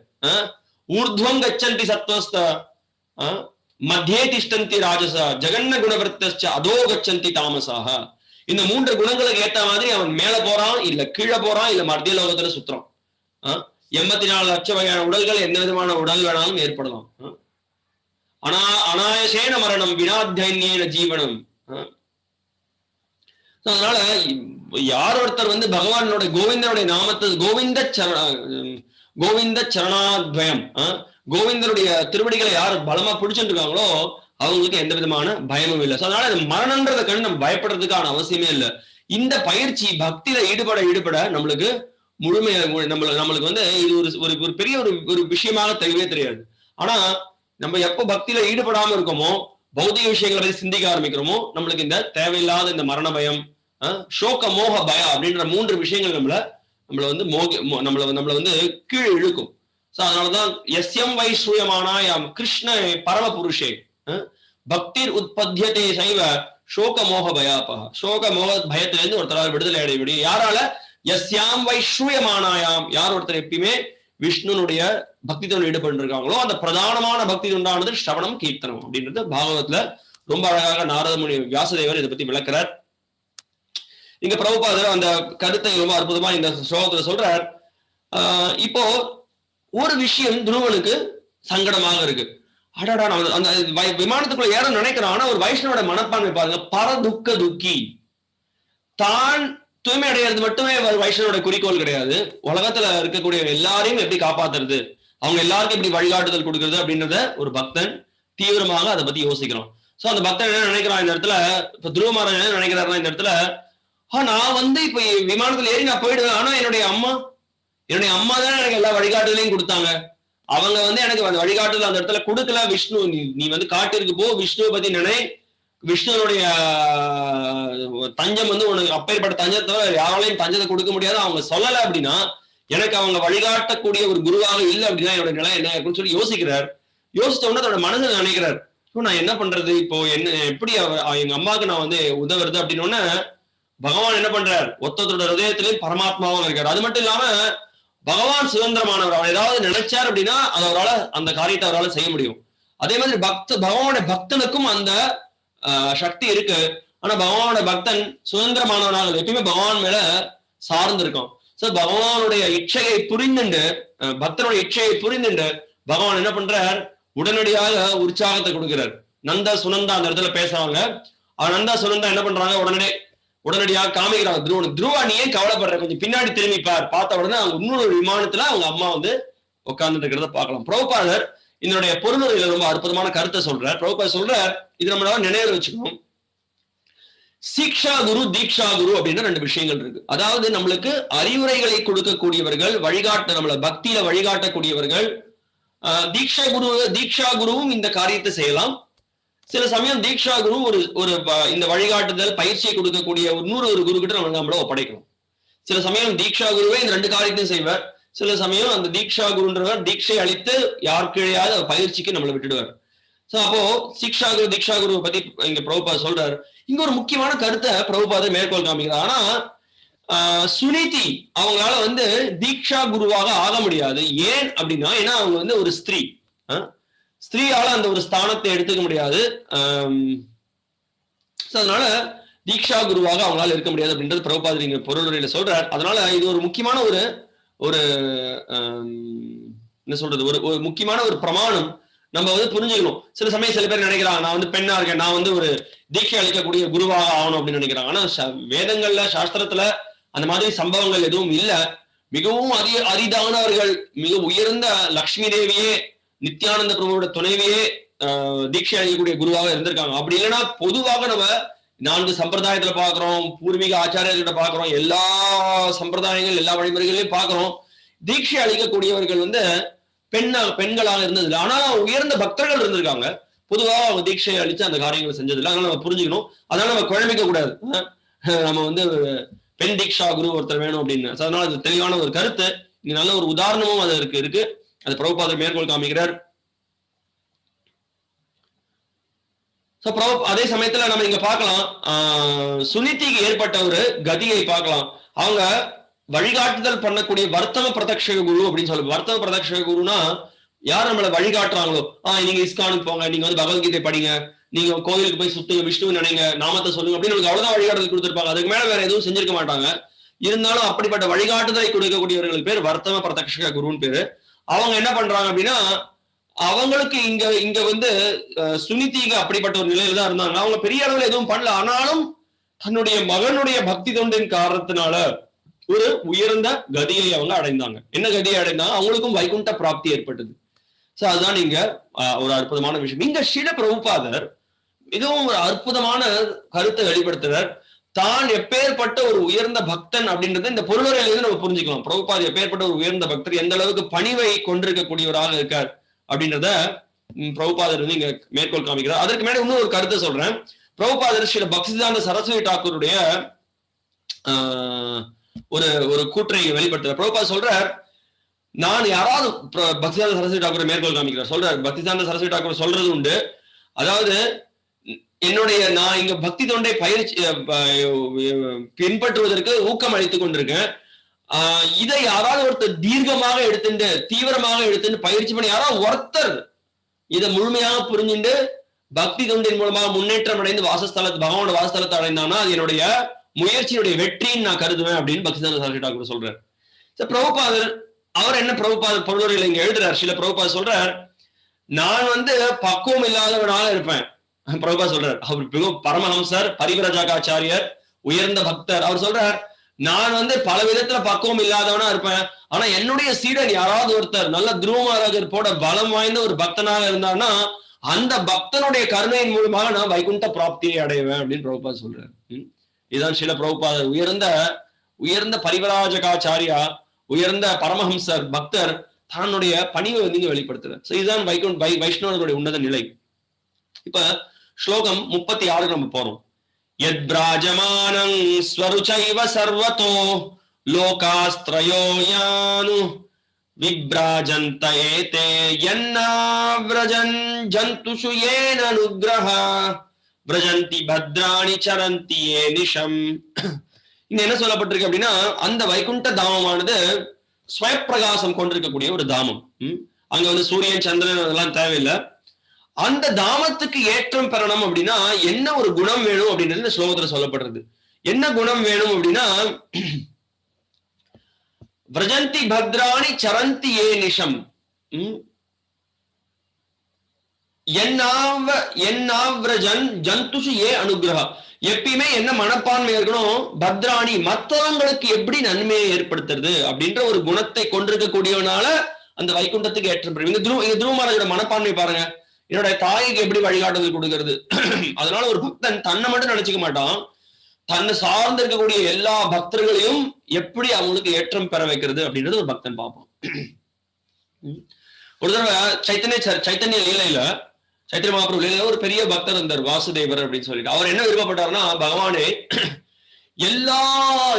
ஊர்துவம் கச்சந்தி சத்வஸ்த மத்தியே திஷ்டந்தி ராஜசா ஜெகன்ன குணவர்த்தச்ச அதோ கச்சந்தி தாமசாக. இந்த 3 குணங்களுக்கு ஏத்த மாதிரி அவன் மேல போறான், இல்ல கீழே போறான், இல்ல மத்திய லோகத்துல சுத்துறான். 84 லட்சம் வகையான உடல்கள் எந்த விதமான உடல் வேணாலும் ஏற்படலாம். அனாயசேன மரணம் வினாத்தியன்யேன ஜீவனம். அதனால யார் ஒருத்தர் வந்து பகவானோட கோவிந்தனுடைய நாமத்தை கோவிந்த சரணாத்வயம் கோவிந்தனுடைய திருவடிகளை யார் பலமா பிடிச்சிட்டு இருக்காங்களோ அவங்களுக்கு எந்த விதமான பயமும் இல்லை. அதனால மரணன்றதை கண்டு நம்ம பயப்படுறதுக்கான அவசியமே இல்லை. இந்த பயிற்சி பக்தியில ஈடுபட நம்மளுக்கு நம்மளுக்கு வந்து இது ஒரு பெரிய ஒரு விஷயமாக தெரியவே தெரியாது. ஆனா நம்ம எப்ப பக்தியில ஈடுபடாம இருக்கோமோ, பௌதிக விஷயங்களை பத்தி சிந்திக்க ஆரம்பிக்கிறோமோ, நம்மளுக்கு இந்த தேவையில்லாத இந்த மரண பயம், சோக மோக பயம் அப்படின்ற 3 விஷயங்கள் நம்மள வந்து நம்மள வந்து கீழே இழுக்கும். சோ அதனாலதான் எஸ்யம் வை ஸ்ரூயமானாயாம் கிருஷ்ண பரம புருஷே பக்திர் உற்பத்தியதே சைவ சோக மோக பயாபா. சோக மோக பயத்திலிருந்து ஒருத்தரால் விடுதலை அடைய முடியும். யாரால? எஸ்யாம் வை ஸ்ரூயமானாயாம், யார் ஒருத்தர் எப்பயுமே விஷ்ணுனுடைய பக்தி தொழில் ஈடுபட்டு இருக்காங்களோ அந்த பிரதானமான பக்தி உண்டானது ஸ்ரவணம் கீர்த்தனம் அப்படின்றது பாகவத்துல ரொம்ப அழகாக நாரத முனி வியாசதேவர் இதை பத்தி விளக்குறார். இங்க பிரபுபாதர் அந்த கருத்தை ரொம்ப அற்புதமா இந்த ஸ்லோகத்துல சொல்றார். இப்போ ஒரு விஷயம் துருவனுக்கு சங்கடமாக இருக்கு. அடாடா அந்த விமானத்துக்குள்ள ஏற நினைக்கிறான். ஆனா ஒரு வைஷ்ணவோட மனப்பான்மை பாருங்க, பரதுக்க துக்கி. தான் தூய்மை அடைகிறது மட்டுமே வைஷ்ணவோட குறிக்கோள் கிடையாது. உலகத்துல இருக்கக்கூடிய எல்லாரையும் எப்படி காப்பாத்துறது, அவங்க எல்லாருக்கும் எப்படி வழிகாட்டுதல் கொடுக்கறது அப்படின்றத ஒரு பக்தன் தீவிரமாக அதை பத்தி யோசிக்கிறான். சோ அந்த பக்தன் என்ன நினைக்கிறான் இந்த இடத்துல, இப்ப துருவ மகாராஜ் என்ன நினைக்கிறாருன்னா இந்த இடத்துல, நான் வந்து இப்ப விமானத்துல ஏறி நான் போயிடுவேன். ஆனா என்னுடைய அம்மா தானே எனக்கு எல்லா வழிகாட்டுதலையும் கொடுத்தாங்க. அவங்க வந்து எனக்கு அந்த வழிகாட்டுதல் அந்த இடத்துல கொடுக்கல. விஷ்ணு நீ வந்து காட்டிற்கு போ, விஷ்ணுவை பத்தி நினை, விஷ்ணுனுடைய தஞ்சம் வந்து உனக்கு அப்பேற்பட்ட தஞ்சத்தை யாராலையும் தஞ்சத்தை கொடுக்க முடியாது. அவங்க சொல்லல அப்படின்னா எனக்கு அவங்க வழிகாட்டக்கூடிய ஒரு குருவாக இல்லை அப்படின்னா என்னோட நிலை என்ன இருக்குன்னு சொல்லி யோசிக்கிறார். யோசித்த உடனே அதோட மனதில் நினைக்கிறார், நான் என்ன பண்றது, இப்போ என்ன எப்படி எங்க அம்மாவுக்கு நான் வந்து உதவுறது அப்படின்னு பகவான் என்ன பண்றார், ஒத்தத்தோட ஹதயத்திலேயும் பரமாத்மாவும் இருக்காரு. அது மட்டும் இல்லாம பகவான் சுதந்திரமானவர். அவர் ஏதாவது நினைச்சார் அப்படின்னா அது அவரால் அந்த காரியத்தை அவரால் செய்ய முடியும். அதே மாதிரி பகவானுடைய பக்தனுக்கும் அந்த சக்தி இருக்கு. ஆனா பகவானோட பக்தன் சுதந்திரமானவனாக எப்பயுமே பகவான் மேல சார்ந்து இருக்கும். சோ பகவானுடைய இச்சையை புரிந்துண்டு, பக்தனுடைய இச்சையை புரிந்துண்டு பகவான் என்ன பண்றார், உடனடியாக உற்சாகத்தை கொடுக்கிறார். நந்தா சுனந்தா அந்த இடத்துல பேசுறாங்க. நந்தா சுனந்தா என்ன பண்றாங்க, உடனடியாக காமிக்கிறாங்க துருவா நீ ஏன் கவலைப்படுற, கொஞ்சம் பின்னாடி திரும்பிப்பார். பார்த்த உடனே அவங்க இன்னொரு விமானத்துல அவங்க அம்மா வந்து உட்கார்ந்துட்டு இருக்கிறத பார்க்கலாம். பிரபுபாதர் இதனுடைய பொருளுரையில ரொம்ப அற்புதமான கருத்தை சொல்றார். பிரபுபாதர் சொல்றார், இது நம்மளால நினைவு வச்சுக்கணும். சீக்ஷா குரு தீக்ஷா குரு அப்படின்னு 2 விஷயங்கள் இருக்கு. அதாவது நம்மளுக்கு அறிவுரைகளை கொடுக்கக்கூடியவர்கள், நம்மள பக்தியில வழிகாட்டக்கூடியவர்கள். தீக்ஷா குருவும் இந்த காரியத்தை செய்யலாம். சில சமயம் தீக்ஷா குரு ஒரு இந்த வழிகாட்டுதல் பயிற்சியை கொடுக்கக்கூடிய ஒரு குரு கிட்ட நம்மள ஒப்படைக்கணும். சில சமயம் தீக்ஷா குருவே இந்த 2 காரியத்தையும் செய்வார். சில சமயம் அந்த தீக்ஷா குருன்றவர் தீட்சை அளித்து யாருக்கிழையாவது பயிற்சிக்கு நம்மளை விட்டுடுவார். சோ அப்போ தீக்ஷா குருவை பத்தி இங்க பிரபுபாதர் சொல்றாரு. இங்க ஒரு முக்கியமான கருத்தை பிரபுபாதர் மேற்கோள் காமிக்கிறார். ஆனா சுனிதி அவங்களால வந்து தீக்ஷா குருவாக ஆக முடியாது. ஏன் அப்படின்னா, ஏன்னா அவங்க வந்து ஒரு ஸ்திரீயால அந்த ஒரு ஸ்தானத்தை எடுத்துக்க முடியாது. அதனால தீக்ஷா குருவாக அவங்களால இருக்க முடியாது அப்படின்றது பிரபுபாதர் இங்க பொருளுரையில சொல்றார். அதனால இது ஒரு முக்கியமான ஒரு என்ன சொல்றது, ஒரு முக்கியமான ஒரு பிரமாணம் நம்ம வந்து புரிஞ்சுக்கணும். சில சமயம் சில பேர் நினைக்கிறாங்க, நான் வந்து பெண்ணா இருக்கேன், நான் வந்து ஒரு தீட்சை அளிக்கக்கூடிய குருவாக ஆகணும் அப்படின்னு நினைக்கிறாங்க. ஆனா வேதங்கள்ல சாஸ்திரத்துல அந்த மாதிரி சம்பவங்கள் எதுவும் இல்லை. மிகவும் அரிதானவர்கள், மிக உயர்ந்த லக்ஷ்மி தேவியே நித்யானந்த பிரபுவோட துணைவியே தீட்சை அளிக்கக்கூடிய குருவாக இருந்திருக்காங்க. அப்படி இல்லைன்னா பொதுவாக நம்ம 4 சம்பிரதாயத்துல பாக்குறோம், பூர்வீக ஆச்சாரியர்கிட்ட பாக்குறோம், எல்லா சம்பிரதாயங்கள் எல்லா வழிமுறைகளையும் பாக்குறோம். தீட்சை அளிக்கக்கூடியவர்கள் வந்து பெண்களாக இருந்தது. ஆனா உயர்ந்த பக்தர்கள் இருந்திருக்காங்க. பொதுவாக அவங்க தீட்சை அளிச்சு அந்த காரியங்களை செஞ்சதில்லை. அதனால நம்ம புரிஞ்சுக்கணும். அதனால நம்ம குழம்பிக்க கூடாது, நம்ம வந்து பெண் தீக்ஷா குரு ஒருத்தர் வேணும் அப்படின்னு. அதனால அது தெளிவான ஒரு கருத்து. இங்க நல்ல ஒரு உதாரணமும் அது இருக்கு. அது பிரபுபாதர் மேற்கோள் காமிக்கிறார். அதே சமயத்துல நம்ம இங்க பார்க்கலாம், சுனிதிக்கு ஏற்பட்ட ஒரு கதியை பார்க்கலாம். அவங்க வழிகாட்டுதல் பண்ணக்கூடிய வர்த்தம பிரதக்ஷ குரு அப்படின்னு சொல்லுவாங்க. வர்த்தம பிரதக்ஷ குருனா யார் நம்மளை வழிகாட்டுறாங்களோ, நீங்க இஸ்கானுக்கு போங்க, நீங்க வந்து பகவத்கீதை படிங்க, நீங்க கோவிலுக்கு போய் சுத்துங்க, விஷ்ணுவை நினைங்க, நாமத்தை சொல்லுங்க அப்படின்னு அவ்வளவுதான் வழிகாட்டுதல் கொடுத்துருப்பாங்க. அதுக்கு மேல வேற எதுவும் செஞ்சிருக்க மாட்டாங்க. இருந்தாலும் அப்படிப்பட்ட வழிகாட்டுதலை கொடுக்கக்கூடியவர்களுக்கு பேர் வர்த்தம பிரதக்ஷ குருன்னு பேரு. அவங்க என்ன பண்றாங்க அப்படின்னா, அவங்களுக்கு இங்க இங்க வந்து சுனிதிக்கு அப்படிப்பட்ட ஒரு நிலையில தான் இருந்தாங்க. அவங்க பெரிய அளவில் எதுவும் பண்ணல. ஆனாலும் தன்னுடைய மகனுடைய பக்தி தொண்டின் காரணத்தினால ஒரு உயர்ந்த கதியை அவங்க அடைந்தாங்க. என்ன கதியை அடைந்தாங்க? அவங்களுக்கும் வைகுண்ட பிராப்தி ஏற்பட்டது. சோ அதுதான் இங்க ஒரு அற்புதமான விஷயம். இங்க ஸ்ரீல பிரபுபாதர் மிகவும் ஒரு அற்புதமான கருத்தை வெளிப்படுத்துறார். தான் எப்பேற்பட்ட ஒரு உயர்ந்த பக்தன் அப்படின்றத இந்த பொருளுரையிலிருந்து நம்ம புரிஞ்சுக்கலாம். பிரபுபாதர் எப்பேற்பட்ட ஒரு உயர்ந்த பக்தர், எந்த அளவுக்கு பணிவை கொண்டிருக்கக்கூடியவராக இருக்கார் அப்படின்றத பிரபுபாதர் வந்து இங்க மேற்கோள் காமிக்கிறார். அதற்கு மேலே இன்னும் ஒரு கருத்தை சொல்றேன். பிரபுபாதர் ஸ்ரீல பக்திசித்தாந்த சரஸ்வதி டாக்கூருடைய ஒரு ஒரு கூற்றை வெளிப்படுத்துறார். பிரபுபாதர் சொல்றார், நான் யாராவது பக்திசித்தாந்த சரஸ்வதி டாக்கூரை மேற்கோள் காமிக்கிறார். சொல்றார், பக்திசித்தாந்த சரஸ்வதி டாக்கூர் சொல்றது உண்டு, அதாவது நான் இங்க பக்தி தொண்டை பயிற்சி பின்பற்றுவதற்கு ஊக்கம் அளித்துக் கொண்டிருக்கேன். இதை யாராவது ஒருத்தர் தீர்க்கமாக எடுத்துட்டு தீவிரமாக எடுத்துட்டு பயிற்சி பண்ணி யாராவது ஒருத்தர் இதை முழுமையாக புரிஞ்சுட்டு பக்தி தொண்டின் மூலமாக முன்னேற்றம் அடைந்து பகவானோட வாசஸ்தலத்தை அடைந்தானா அது என்னுடைய முயற்சியினுடைய வெற்றின்னு நான் கருதுவேன் அப்படின்னு பக்திசித்தாந்த சரஸ்வதி டாக்கூர் சொல்றார். பிரபுபாதர் அவர் என்ன பிரபுபாதர் பொருளுரையில இங்க எழுதுறார். சில பிரபுபாதர் சொல்றார், நான் வந்து பக்குவம் இல்லாதவனாக இருப்பேன். பிரபுபா சொல்றார், அவர் பரமஹம்சர், பரிவிரஜகாச்சாரியர், உயர்ந்த பக்தர். அவர் சொல்றார், நான் வந்து பல விதத்துல பக்குவம் இல்லாதவனா இருப்பேன். ஆனா என்னுடைய சீடன் யாராவது ஒருத்தர் நல்ல துருவமாராஜர் போட பலம் வாய்ந்த ஒரு பக்தனாக இருந்தான்னா அந்த பக்தனுடைய கருணையின் மூலமாக நான் வைகுண்ட பிராப்தியை அடைவேன் அப்படின்னு பிரபுபா சொல்றாரு. இதுதான் சில பிரபுபாதர் உயர்ந்த பரிவராஜகாச்சாரியா, உயர்ந்த பரமஹம்சர் பக்தர் தன்னுடைய பணிவை வந்து வெளிப்படுத்துறார். இதுதான் வைஷ்ணவர்களுடைய உன்னத நிலை. இப்ப ஸ்லோகம் 36 நம்ம போறோம். யத் பிராஜமானங் ஸ்வருச்சைவ சர்வதோ லோகாஸ்த்ரயோ யானு விப்ராஜந்த ஏதே யன்னாவ்ரஜன் ஜந்துஷு ஏன அனுக்ரஹ வ்ரஜந்தி பத்ராணி சரந்தி ஏ நிஷம். இங்க என்ன சொல்லப்பட்டிருக்கு அப்படின்னா, அந்த வைகுண்ட தாமமானது ஸ்வயப்பிரகாசம் கொண்டிருக்கக்கூடிய ஒரு தாமம். அங்க வந்து சூரியன் சந்திரன் அதெல்லாம் தேவையில்லை. அந்த தாமத்துக்கு ஏற்றம் பெறணும் அப்படின்னா என்ன ஒரு குணம் வேணும் அப்படின்றது இந்த ஸ்லோகத்துல சொல்லப்படுறது. என்ன குணம் வேணும் அப்படின்னா, விரஜந்தி பத்ராணி சரந்தி ஏ நிஷம், என்னாவ்ரஜன் ஜந்துஷு ஏ அனுகிரஹா. எப்பயுமே என்ன மனப்பான்மை இருக்கணும், பத்ராணி மற்றவங்களுக்கு எப்படி நன்மையை ஏற்படுத்துறது அப்படின்ற ஒரு குணத்தை கொண்டிருக்கக்கூடியவனால அந்த வைகுண்டத்துக்கு ஏற்றம் பெறும். இங்க துருவமாராஜோட மனப்பான்மை பாருங்க, என்னுடைய தாய்க்கு எப்படி வழிகாட்டுதல் கொடுக்கிறது. அதனால ஒரு பக்தன் தன்னை மட்டும் நினைச்சுக்க மாட்டான், தன்னை சார்ந்து இருக்கக்கூடிய எல்லா பக்தர்களையும் எப்படி அவங்களுக்கு ஏற்றம் பெற வைக்கிறது அப்படின்றது ஒரு பக்தன் பார்ப்பான். ஒரு தடவை சைத்தன்ய லீலையில, சைத்தன்ய மகாபிரபு லீலையில ஒரு பெரிய பக்தர் இருந்தார், வாசுதேவர் அப்படின்னு சொல்லிட்டு. அவர் என்ன விருப்பப்பட்டாருன்னா, பகவானே எல்லா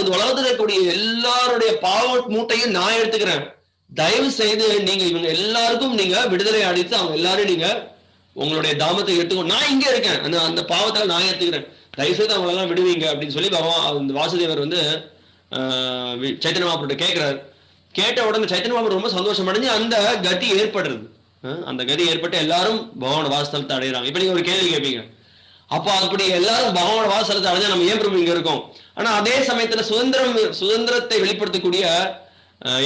இந்த உலகத்துல இருக்கக்கூடிய எல்லாருடைய பாவ மூட்டையும் நான் எடுத்துக்கிறேன், தயவு செய்து நீங்க இவங்க எல்லாருக்கும் நீங்க விடுதலை அளித்து அவங்க எல்லாரும் நீங்க உங்களுடைய தாமத்தை எடுத்துக்கோ, நான் இங்க இருக்கேன், அந்த பாவத்தால் நான் ஏத்துக்கிறேன், தயவு செய்து அவங்களெல்லாம் விடுவீங்க அப்படின்னு சொல்லி பகவான் அந்த வாசுதேவர் வந்து சைத்தன்ய மகாபிரபு கேட்கிறாரு. கேட்ட உடனே சைத்தன்ய மகாபிரபு ரொம்ப சந்தோஷம் அடைஞ்சு அந்த கதி ஏற்படுறது. அந்த கதி ஏற்பட்டு எல்லாரும் பகவானோட வாசஸ்தலத்தை அடைகிறாங்க. இப்ப நீங்க ஒரு கேள்வி கேட்பீங்க, அப்போ அப்படி எல்லாரும் பகவானோட வாசஸ்தலத்தை அடைஞ்சா நம்ம ஏன் பிரபு இங்க இருக்கோம்? ஆனா அதே சமயத்துல சுதந்திரத்தை வெளிப்படுத்தக்கூடிய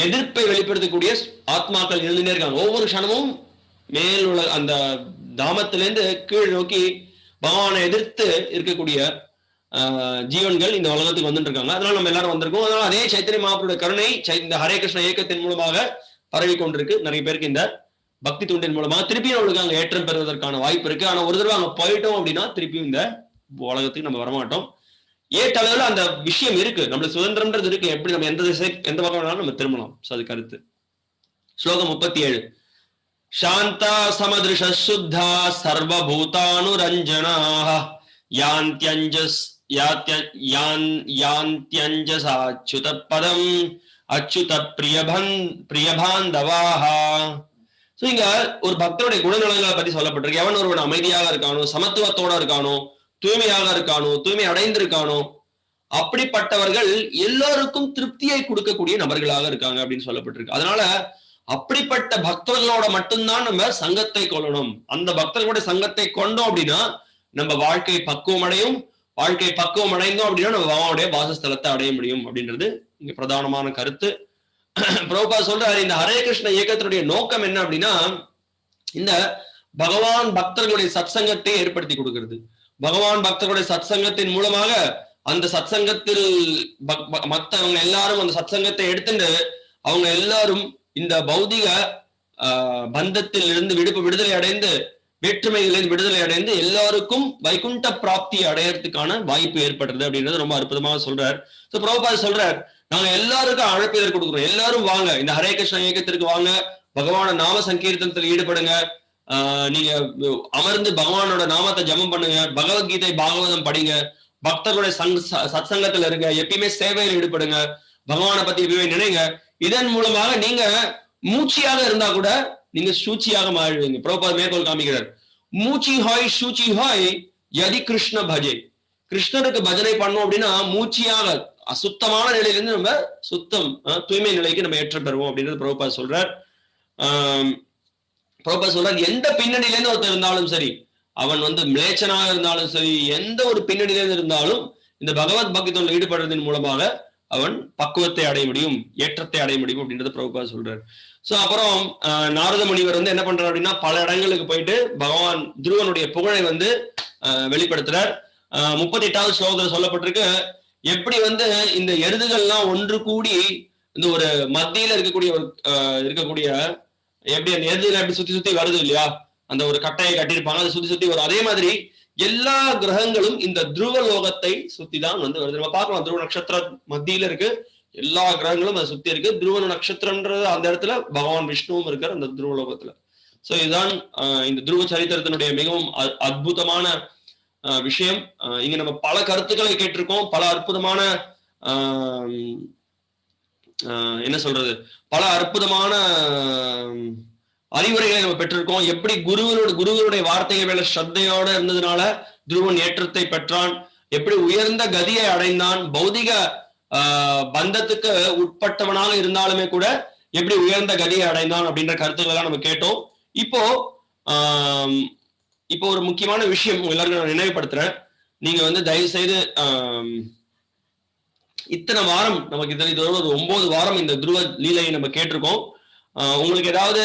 எதிர்ப்பை வெளிப்படுத்தக்கூடிய ஆத்மாக்கள் இருந்துட்டே இருக்காங்க. ஒவ்வொரு க்ஷணமும் மேல் உள்ள அந்த தாமத்திலேருந்து கீழ் நோக்கி பகவானை எதிர்த்து இருக்கக்கூடிய ஜீவன்கள் இந்த உலகத்துக்கு வந்துட்டு இருக்காங்க. அதனால நம்ம எல்லாரும் வந்திருக்கோம். அதனால அதே சைத்தன்ய மகாபிரபுடைய கருணை இந்த ஹரே கிருஷ்ண இயக்கத்தின் மூலமாக பரவி கொண்டிருக்கு. நிறைய பேருக்கு இந்த பக்தி தொண்டின் மூலமாக திருப்பியும் அவங்களுக்கு அங்க ஏற்றம் பெறுவதற்கான வாய்ப்பு இருக்கு. ஆனா ஒரு தடவை அங்க போயிட்டோம் அப்படின்னா திருப்பியும் இந்த உலகத்துக்கு நம்ம வரமாட்டோம். ஏற்றளவுல அந்த விஷயம் இருக்கு, நம்மளுக்கு சுதந்திரம்ன்றது இருக்கு. எப்படி நம்ம எந்த பக்கம் வேணாலும் நம்ம திரும்பலாம். அது கருத்து. ஸ்லோகம் 37. சாந்தா சமதிருஷ சுத்தா சர்வபூதானுரஞ்சனாஹ யாந்த்யஞ்சசாச்சுத பதம் அச்சுத பிரியபாந்தவாஹ. இங்க ஒரு பக்தருடைய குணநலங்களை பத்தி சொல்லப்பட்டிருக்கு. எவன் ஒருவன் அமைதியாக இருக்கானோ, சமத்துவத்தோட இருக்கானோ, தூய்மையாக இருக்கானோ, தூய்மை அடைந்திருக்கானோ, அப்படிப்பட்டவர்கள் எல்லோருக்கும் திருப்தியை கொடுக்கக்கூடிய நபர்களாக இருக்காங்க அப்படின்னு சொல்லப்பட்டிருக்கு. அதனால அப்படிப்பட்ட பக்தர்களோட மட்டும்தான் நம்ம சங்கத்தை கொள்ளணும். அந்த பக்தர்களுடைய சங்கத்தை கொண்டோம் அப்படின்னா நம்ம வாழ்க்கை பக்குவம் அடையும், வாழ்க்கை பக்குவம் அடைந்தோம் அப்படின்னா நம்ம பகவானுடைய வாசஸ்தலத்தை அடைய முடியும் அப்படின்றது இங்க பிரதானமான கருத்து. பிரபுபாத் சொல்றாரு, இந்த ஹரே கிருஷ்ண இயக்கத்தினுடைய நோக்கம் என்ன அப்படின்னா, இந்த பகவான் பக்தர்களுடைய சத்சங்கத்தை ஏற்படுத்தி கொடுக்கிறது. பகவான் பக்தர்களுடைய சத்சங்கத்தின் மூலமாக அந்த சத்சங்கத்தில் மற்றவங்க எல்லாரும் அந்த சத்சங்கத்தை எடுத்துட்டு அவங்க எல்லாரும் இந்த பௌதிக பந்தத்தில் இருந்து விடுதலை அடைந்து, வேற்றுமைகளிலிருந்து விடுதலை அடைந்து எல்லாருக்கும் வைகுண்ட பிராப்தி அடையறதுக்கான வாய்ப்பு ஏற்படுறது அப்படின்றது ரொம்ப அற்புதமாக சொல்றார். சோ பிரபுபாத் சொல்றார், நாங்க எல்லாருக்கும் அழைப்பிதழ் கொடுக்குறோம், எல்லாரும் வாங்க, இந்த ஹரே கிருஷ்ண இயக்கத்திற்கு வாங்க, பகவான நாம சங்கீர்த்தனத்தில் ஈடுபடுங்க, நீங்க அமர்ந்து பகவானோட நாமத்தை ஜபம் பண்ணுங்க, பகவத்கீதை பாகவதம் படிங்க, பக்தர்களுடைய சத்சங்கத்துல இருங்க, எப்பயுமே சேவையில் ஈடுபடுங்க, பகவானை பத்தி எப்பயுமே நினைங்க. இதன் மூலமாக நீங்க மூச்சியாக இருந்தா கூட நீங்க சூச்சியாக மாறுவீங்க. பிரபுபாத் மேற்கோள் காமிக்கிறார், மூச்சி ஹாய் சூச்சி ஹாய் யதி கிருஷ்ண பஜை. கிருஷ்ணருக்கு பஜனை பண்ணோம் அப்படின்னா மூச்சியாக அசுத்தமான நிலையிலிருந்து நம்ம சுத்தம் தூய்மை நிலைக்கு நம்ம ஏற்ற பெறுவோம் அப்படின்றது பிரபுபாத் சொல்றார். பிரபுபாத் சொல்றார், எந்த பின்னணியிலேருந்து ஒருத்தர் இருந்தாலும் சரி, அவன் மிளேச்சனாக இருந்தாலும் சரி, எந்த ஒரு பின்னணியிலேருந்து இருந்தாலும் இந்த பகவத் பக்தியில் ஈடுபடுறதன் மூலமாக அவன் பக்குவத்தை அடைய முடியும், ஏற்றத்தை அடைய முடியும் அப்படின்றது பிரபுபாத் சொல்றாரு. சோ அப்புறம் நாரத முனிவர் என்ன பண்றாரு அப்படின்னா, பல இடங்களுக்கு போயிட்டு பகவான் துருவனுடைய புகழை வெளிப்படுத்துறார். 38வது ஸ்லோகத்துல சொல்லப்பட்டிருக்கு, எப்படி இந்த எருதுகள்லாம் ஒன்று கூடி இந்த ஒரு மத்தியில இருக்கக்கூடிய எப்படி அந்த எருதுல எப்படி சுத்தி சுத்தி வருது இல்லையா, அந்த ஒரு கட்டையை கட்டியிருப்பாங்க, அதை சுத்தி சுத்தி வரும். அதே மாதிரி எல்லா கிரகங்களும் இந்த துருவ லோகத்தை சுத்தி தான் வருது. நம்ம பார்க்கலாம், துருவ நட்சத்திரம் மத்தியில இருக்கு, எல்லா கிரகங்களும் அதை சுத்தி இருக்கு. துருவ நட்சத்திரம்ன்றது அந்த இடத்துல பகவான் விஷ்ணுவும் இருக்கார் அந்த துருவ லோகத்துல. சோ இதுதான் இந்த துருவ சரித்திரத்தினுடைய மிகவும் அற்புதமான விஷயம். இங்க நம்ம பல கருத்துக்களை கேட்டிருக்கோம், பல அற்புதமான என்ன சொல்றது, பல அற்புதமான அறிவுரைகளை நம்ம பெற்றிருக்கோம். எப்படி குருவனுடைய வார்த்தைகள் மேல ஸ்ரத்தையோட இருந்ததுனால துருவன் ஏற்றத்தை பெற்றான், எப்படி உயர்ந்த கதியை அடைந்தான், பௌதிக பந்தத்துக்கு உட்பட்டவனாக இருந்தாலுமே கூட எப்படி உயர்ந்த கதியை அடைந்தான் அப்படின்ற கருத்துக்களை எல்லாம் நம்ம கேட்டோம். இப்போ ஒரு முக்கியமான விஷயம் எல்லாருக்கும் நான் நினைவுபடுத்துறேன். நீங்க தயவு செய்து இத்தனை வாரம் நமக்கு இதோட ஒரு 9 வாரம் இந்த துருவ லீலையை நம்ம கேட்டிருக்கோம். உங்களுக்கு ஏதாவது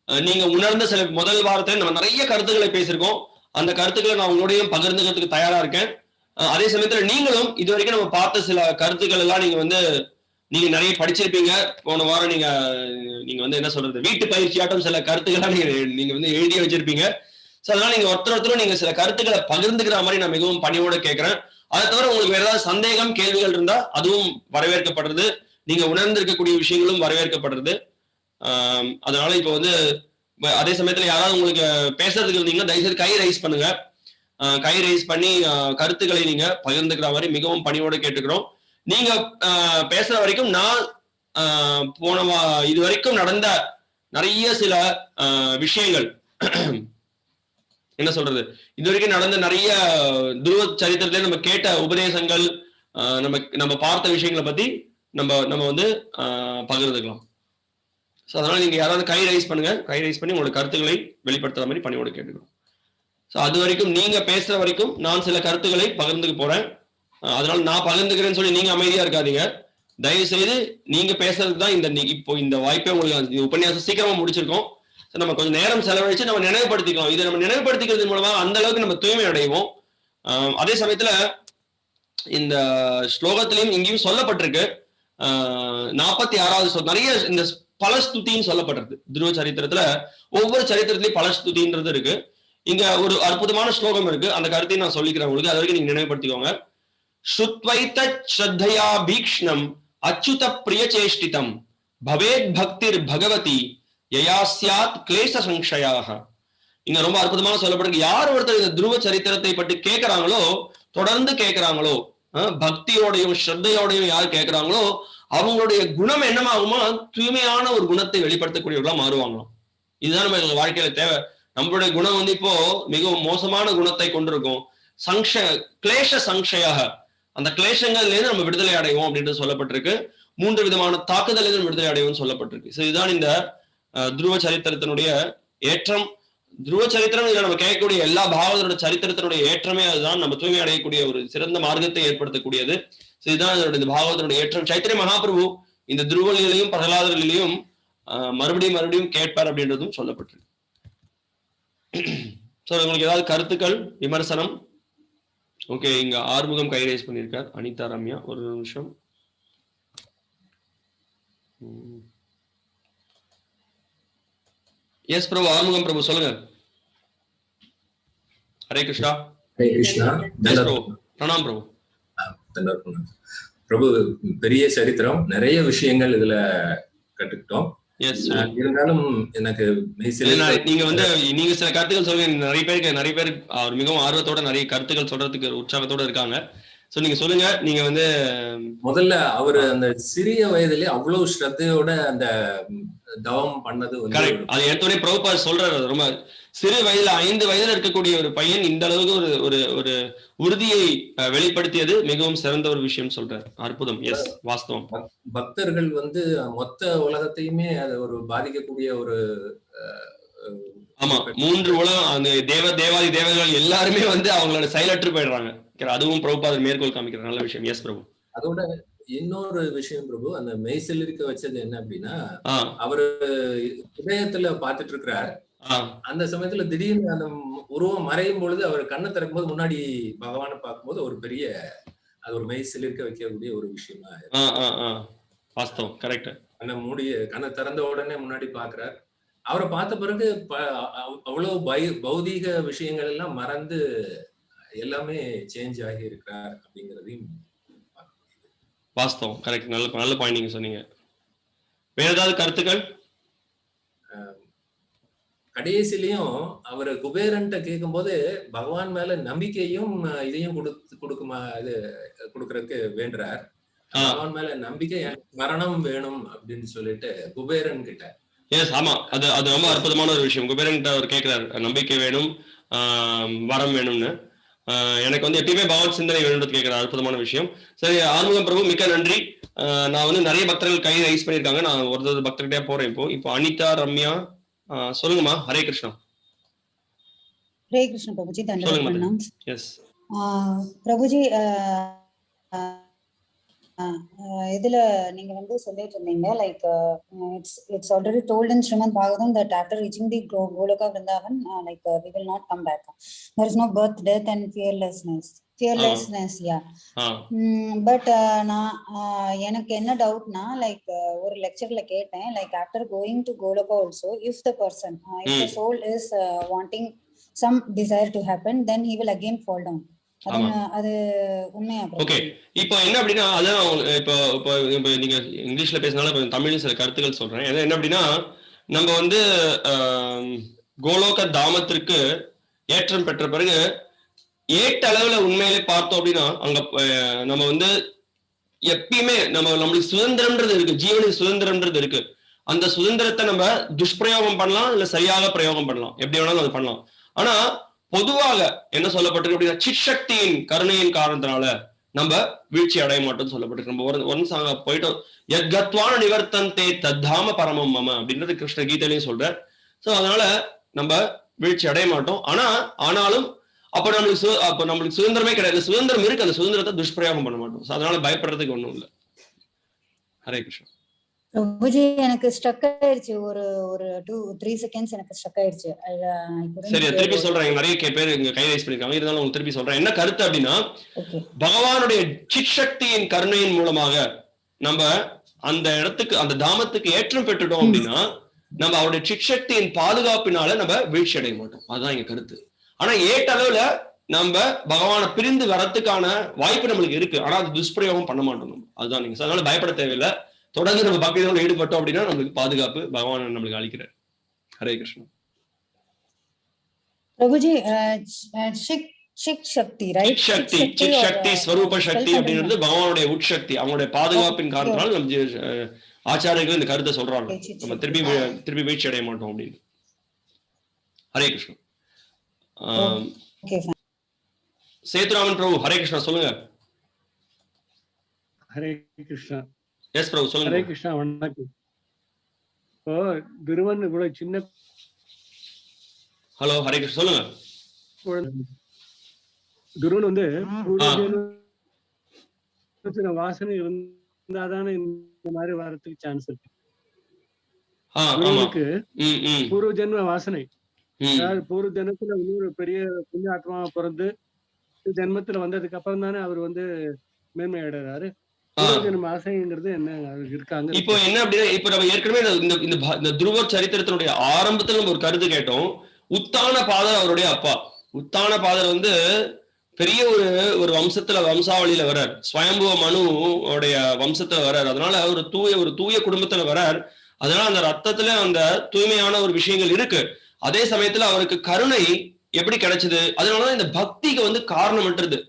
நீங்க உணர்ந்த சில முதல் வாரத்துல நம்ம நிறைய கருத்துக்களை பேசியிருக்கோம். அந்த கருத்துக்களை நான் உங்களோடையும் பகிர்ந்துக்கிறதுக்கு தயாரா இருக்கேன். அதே சமயத்துல நீங்களும் இது வரைக்கும் நம்ம பார்த்த சில கருத்துக்கள் எல்லாம் நீங்க நிறைய படிச்சிருப்பீங்க. போன வாரம் நீங்க என்ன சொல்றது, வீட்டு பயிற்சியாட்டம் சில கருத்துக்கள் நீங்க எழுதி வச்சிருப்பீங்க. சோ அதனால நீங்க ஒருத்தரும் நீங்க சில கருத்துக்களை பகிர்ந்துக்கிற மாதிரி நான் மிகவும் பணியோட கேட்கிறேன். அதை தவிர உங்களுக்கு வேற ஏதாவது சந்தேகம் கேள்விகள் இருந்தா அதுவும் வரவேற்கப்படுறது, நீங்க உணர்ந்திருக்கக்கூடிய விஷயங்களும் வரவேற்கப்படுறது. அதனால இப்போ அதே சமயத்துல யாராவது உங்களுக்கு பேசுறதுக்கு இருந்தீங்கன்னா தயவுசெய்து கை ரைஸ் பண்ணுங்க. கை ரைஸ் பண்ணி கருத்துக்களை நீங்க பகிர்ந்துக்கிற மாதிரி மிகவும் பணியோட கேட்டுக்கிறோம். நீங்க பேசுற வரைக்கும் நான் இது வரைக்கும் நடந்த நிறைய சில விஷயங்கள் என்ன சொல்றது, இது வரைக்கும் நடந்த நிறைய துருவ சரித்திரத்திலே நம்ம கேட்ட உபதேசங்கள், நம்ம பார்த்த விஷயங்களை பத்தி நம்ம பகிர்ந்துக்கலாம். ஸோ அதனால நீங்க யாராவது கை ரைஸ் பண்ணுங்க, கை ரைஸ் பண்ணி உங்களோட கருத்துக்களை வெளிப்படுத்துற மாதிரி பணியோட கேட்டுக்கிறோம். ஸோ அது வரைக்கும் நீங்க பேசுற வரைக்கும் நான் சில கருத்துக்களை பகிர்ந்துக்க போறேன். அதனால நான் பகிர்ந்துக்கிறேன்னு சொல்லி நீங்க அமைதியா இருக்காதீங்க. தயவு செய்து நீங்க பேசுறதுக்கு தான் இப்போ இந்த வாய்ப்பே உங்களுக்கு உபன்யாசம் சீக்கிரமா முடிச்சிருக்கோம். நம்ம கொஞ்சம் நேரம் செலவழிச்சு நம்ம நினைவுபடுத்திக்கலாம். இதை நம்ம நினைவுபடுத்திக்கிறது மூலமா அந்த அளவுக்கு நம்ம தூய்மை அடைவோம். அதே சமயத்துல இந்த ஸ்லோகத்திலையும் இங்கேயும் சொல்லப்பட்டிருக்கு, 46வது நிறைய இந்த பல ஸ்துதின்னு சொல்லப்பட்டிருக்கு. துருவ சரித்திரத்துல ஒவ்வொரு சரித்திரத்திலையும் பல ஸ்துதின்றது இருக்கு. இங்க ஒரு அற்புதமான ஸ்லோகம் இருக்கு, அந்த கருத்தையும் நான் சொல்லிக்கிறேன் உங்களுக்கு, அது வரைக்கும் நீங்க நினைவுபடுத்திக்கோங்க. ஸ்ருத்வைத ஸ்ரத்தையா பீக்ஷ்ணம் அச்சுத பிரிய சேஷ்டிதம் பவேத் பக்திர் பகவதி யயாஸ்யாத் கிளேச சங்ஷயாக. இங்க ரொம்ப அற்புதமாக சொல்லப்படுது, யார் ஒருத்தர் இந்த துருவ சரித்திரத்தை பற்றி கேட்கிறாங்களோ, தொடர்ந்து கேட்கிறாங்களோ, பக்தியோடையும் ஸ்ரத்தையோடையும் யார் கேட்கிறாங்களோ அவங்களுடைய குணம் என்னமாகுமா, தூய்மையான ஒரு குணத்தை வெளிப்படுத்தக்கூடியவர்களா மாறுவாங்களாம். இதுதான் நம்ம வாழ்க்கையில தேவை. நம்மளுடைய குணம் இப்போ மிகவும் மோசமான குணத்தை கொண்டிருக்கும். கிளேஷ சங்ஷயாக, அந்த கிளேஷங்கள்ல இருந்து நம்ம விடுதலை அடைவோம் அப்படின்றது சொல்லப்பட்டிருக்கு. 3 விதமான தாக்குதல் விடுதலை அடைவோம் சொல்லப்பட்டிருக்கு. இதுதான் இந்த துருவ சரித்திரத்தினுடைய ஏற்றம். துருவ சரித்திரம் இதுல நம்ம கேட்கக்கூடிய எல்லா பாகவதோட சரித்திரத்தினுடைய ஏற்றமே அதுதான். நம்ம தூய்மை அடையக்கூடிய ஒரு சிறந்த மார்க்கத்தை ஏற்படுத்தக்கூடியது. இதுதான் இந்த பாகவதனுடைய ஏற்றம். சைத்தன்ய மகாபிரபு இந்த துருவலிலையும் பிரகலாதரிலையும் மறுபடியும் மறுபடியும் கேட்பார் அப்படின்றதும் சொல்லப்பட்டிருக்கு. சோ உங்களுக்கு ஏதாவது கருத்துக்கள், விமர்சனம்? ஓகே, இங்க ஆறுமுகம் கை ரைஸ் பண்ணியிருக்கார். அனிதா ரம்யா, ஒரு நிமிஷம். எஸ் பிரபு, ஆறுமுகம் பிரபு சொல்லுங்க. ஹரே கிருஷ்ணா. ஹரே கிருஷ்ணா. பிரணாம் பிரபு. பிரபு, பெரிய சரித்திரம், நிறைய விஷயங்கள் இதுல கற்றுக்கிட்டோம். இருந்தாலும் எனக்கு நீங்க நீங்க சில கருத்துக்கள் சொல்லுங்க. நிறைய பேர் அவர் மிகவும் ஆர்வத்தோட நிறைய கருத்துக்கள் சொல்றதுக்கு உற்சாகத்தோட இருக்காங்க. சோ நீங்க சொல்லுங்க. நீங்க முதல்ல அவரு அந்த சிறிய வயதிலே அவ்வளவு ஸ்ரத்தையோட அந்த தவம் பண்ணது அது எடுத்தோடனே பிரபுபாத் சொல்றாரு. ரொம்ப சிறு வயதுல 5 வயதுல இருக்கக்கூடிய ஒரு பையன் இந்த அளவுக்கு ஒரு ஒரு உறுதியை வெளிப்படுத்தியது மிகவும் சிறந்த ஒரு விஷயம் சொல்றாரு. அற்புதம். எஸ், வாஸ்தவம். பக்தர்கள் மொத்த உலகத்தையுமே அது ஒரு பாதிக்கக்கூடிய ஒரு ஆமா, 3 உலகம், அந்த தேவாதி தேவர்கள் எல்லாருமே அவங்களோட செயலற்று போயிடுறாங்க. அதுவும் பிரபுபாதர் மேற்கோள் காமிக்கிற நல்ல விஷயம். எஸ் பிரபு. அதோட இன்னொரு விஷயம் பிரபு, அந்த மெய்சில் இருக்க வச்சது என்ன அப்படின்னா, அவரு இதயத்துல பாத்துட்டு இருக்கிறார். அந்த சமயத்துல திடீர்னு அந்த உருவம் மறையும் பொழுது அவர் கண்ணை திறக்கும் போது முன்னாடி பகவானை பார்க்கும்போது ஒரு பெரிய அது ஒரு மெய்சில் இருக்க வைக்கக்கூடிய ஒரு விஷயமா. வாஸ்தவம், கரெக்ட். கண்ணை திறந்த உடனே முன்னாடி பாக்குறார். அவரை பார்த்த பிறகு அவ்வளவு பௌதீக விஷயங்கள் எல்லாம் மறந்து எல்லாமே சேஞ்ச் ஆகி இருக்கிறார் அப்படிங்கறதையும் வாஸ்தவம், கரெக்ட். நல்ல பாயிண்ட் நீங்க சொன்னீங்க. வேற ஏதாவது கருத்துக்கள்? கடைசிலையும் அவர் குபேரன்ட்ட கேட்கும் போது பகவான் மேல நம்பிக்கையும் இதையும் கொடுக்கறதுக்கு வேண்டுறார். பகவான் மேல நம்பிக்கை, மரணம் வேணும் அப்படின்னு சொல்லிட்டு குபேரன் கிட்ட. எஸ், ஆமா, அது ரொம்ப அற்புதமான ஒரு விஷயம். குபேரன் கிட்ட அவர் கேட்கிறார், நம்பிக்கை வேணும், வரம் வேணும்னு. எனக்கு எப்பயுமே பகவான் சிந்தனை வேணும்னு கேட்கிற அற்புதமான விஷயம். சரி, ஆறுமுகம் பிரபு, மிக்க நன்றி. நான் நிறைய பக்தர்கள் கை ரைஸ் பண்ணியிருக்காங்க. நான் ஒரு பக்தர்கிட்டே போறேன். இப்போ அனிதா ரம்யா சொல்லுங்கம்மா. ஹரே கிருஷ்ணா. ஹரே கிருஷ்ணா பிரபுஜி. தண்டவந்தனம். எஸ் பிரபுஜி, இதுல நீங்க சொல்லிட்டு இருந்தீங்க, like it's already told in Srimad Bhagavatam that after reaching the Goloka Vrindavan, like we will not come back. There is no birth, death and fearlessness. Yeah. But நான் எனக்கு என்ன டவுட்னா, லைக் ஒரு லெக்சர்ல கேட்டேன், like after going to Goloka also, if the person, if the soul is wanting some desire to happen, then he will again fall down. அது உண்மையா? ஓகே, இப்போ என்ன அப்படின்னா, அதான் இப்போ நீங்க இங்கிலீஷ்ல பேசினாலும் தமிழ்ல சில கருத்துக்கள் சொல்றேன். என்ன அப்படின்னா, நம்ம கோலோக தாமத்திற்கு ஏற்றம் பெற்ற பிறகு ஏட்டளவுல உண்மையிலே பார்த்தோம் அப்படின்னா, அங்க நம்ம எப்பயுமே நம்மளுக்கு சுதந்திரம்ன்றது இருக்கு, ஜீவனுக்கு சுதந்திரம்ன்றது இருக்கு. அந்த சுதந்திரத்தை நம்ம துஷ்பிரயோகம் பண்ணலாம், இல்ல சரியாக பிரயோகம் பண்ணலாம், எப்படி வேணாலும் அது பண்ணலாம். ஆனா பொதுவாக என்ன சொல்லப்பட்டிருக்கு அப்படின்னா, சிற்சக்தியின் கருணையின் காரணத்தினால நம்ம வீழ்ச்சி அடைய மாட்டோம்னு சொல்லப்பட்டிருக்கு. நம்ம ஒன்ஸ் அங்க போயிட்டோம், எத்கத்வான நிவர்த்தந்தே தத்தாம பரமம் மம அப்படின்றது கிருஷ்ண கீதையிலையும் சொல்ற. சோ அதனால நம்ம வீழ்ச்சி அடைய மாட்டோம். ஆனாலும் அப்ப நம்மளுக்கு சுதந்திரமே கிடையாது. சுதந்திரம் இருக்கு, அந்த சுதந்திரத்தை துஷ்பிரயோகம் பண்ண மாட்டோம். அதனால பயப்படுறதுக்கு ஒண்ணும் இல்லை. ஹரே கிருஷ்ணா. பிரபுஜி, எனக்கு ஸ்ட்ரக் ஆயிடுச்சு. ஒரு 2-3 செகண்ட்ஸ் எனக்கு ஸ்ட்ரக் ஆயிடுச்சு. சரி, திருப்பி சொல்றேன். நிறைய பேர் இங்க கை ரைஸ் பண்ணிருக்காங்க, இருந்தாலும் உங்களுக்கு திருப்பி சொல்றேன். என்ன கருத்து அப்படின்னா, பகவானுடைய சிற்சக்தியின் கருணையின் மூலமாக நம்ம அந்த இடத்துக்கு, அந்த தாமத்துக்கு ஏற்றம் பெற்றுட்டோம் அப்படின்னா, நம்ம அவருடைய சிற்சக்தியின் பாதுகாப்பினால நம்ம வீழ்ச்சி அடைய மாட்டோம். அதுதான் எங்க கருத்து. ஆனா ஏட்டளவுல நம்ம பகவானை பிரிந்து வரத்துக்கான வாய்ப்பு நம்மளுக்கு இருக்கு. ஆனா அது துஷ்பிரயோகம் பண்ண மாட்டோம். அதுதான் நீங்க. அதனால பயப்பட தேவையில்லை. தொடர்ந்து நம்ம பக்தியோட ஈடுபட்டோம் அப்படின்னா நம்மளுக்கு பாதுகாப்பு பகவான் நம்மளுக்கு அளிக்கிறார். ஹரே கிருஷ்ணா. பிரபுஜி, சிக் சக்தி, ரைட்? சிக் சக்தி, ஸ்வரூப சக்தி அப்படிங்கிறது பகவானுடைய உட்சக்தி. அவங்களுடைய பாதுகாப்பின் காரணத்தினால நம்ம ஆச்சாரியர்கள் இந்த கருத்தை சொல்றாங்க, நம்ம திருப்பி வீழ்ச்சி அடைய மாட்டோம் அப்படின்னு. ஹரே கிருஷ்ணா. சேதுராமன் பிரபு, ஹரே கிருஷ்ணா, சொல்லுங்க. ஹரே கிருஷ்ணா. எஸ் பிரபு, சொல்லுங்க. ஹரே கிருஷ்ணா, வணக்கம். இப்போ துருவன் இவ்வளவு சின்ன ஹலோ ஹரே கிருஷ்ணா, சொல்லுங்க. துருவன் வந்து வாசனை இருந்தாதானே இந்த மாதிரி வரதுக்கு சான்ஸ் இருக்கு. துருவனுக்கு பூர்வ ஜென்ம வாசனை, அதாவது பூர்வ ஜென்மத்துல இன்னொரு பெரிய புண்ணிய ஆத்மாவை பிறந்து ஜென்மத்துல வந்ததுக்கு அப்புறம் தானே அவர் வந்து மேன்மை அடைறாரு. பூர்வ ஜென்ம ஆசைங்கிறது என்ன இருக்காங்க. இப்போ என்ன அப்படின்னா, இப்ப நம்ம ஏற்கனவே இந்த துருவ சரித்திரத்தினுடைய ஆரம்பத்துல நம்ம ஒரு கருத்து கேட்டோம். உத்தான பாதர் அவருடைய அப்பா. உத்தான பாதர் வந்து பெரிய ஒரு வம்சாவளியில வர்றார். ஸ்வயம்புவ மனுடைய வம்சத்துல வர்றார். அதனால ஒரு தூய குடும்பத்துல வர்றார். அதனால அந்த ரத்தத்துல அந்த தூய்மையான ஒரு விஷயங்கள் இருக்கு. அதே சமயத்துல அவருக்கு கருணை எப்படி கிடைச்சது? அதனாலதான் இந்த பக்திக்கு வந்து காரணமற்றது.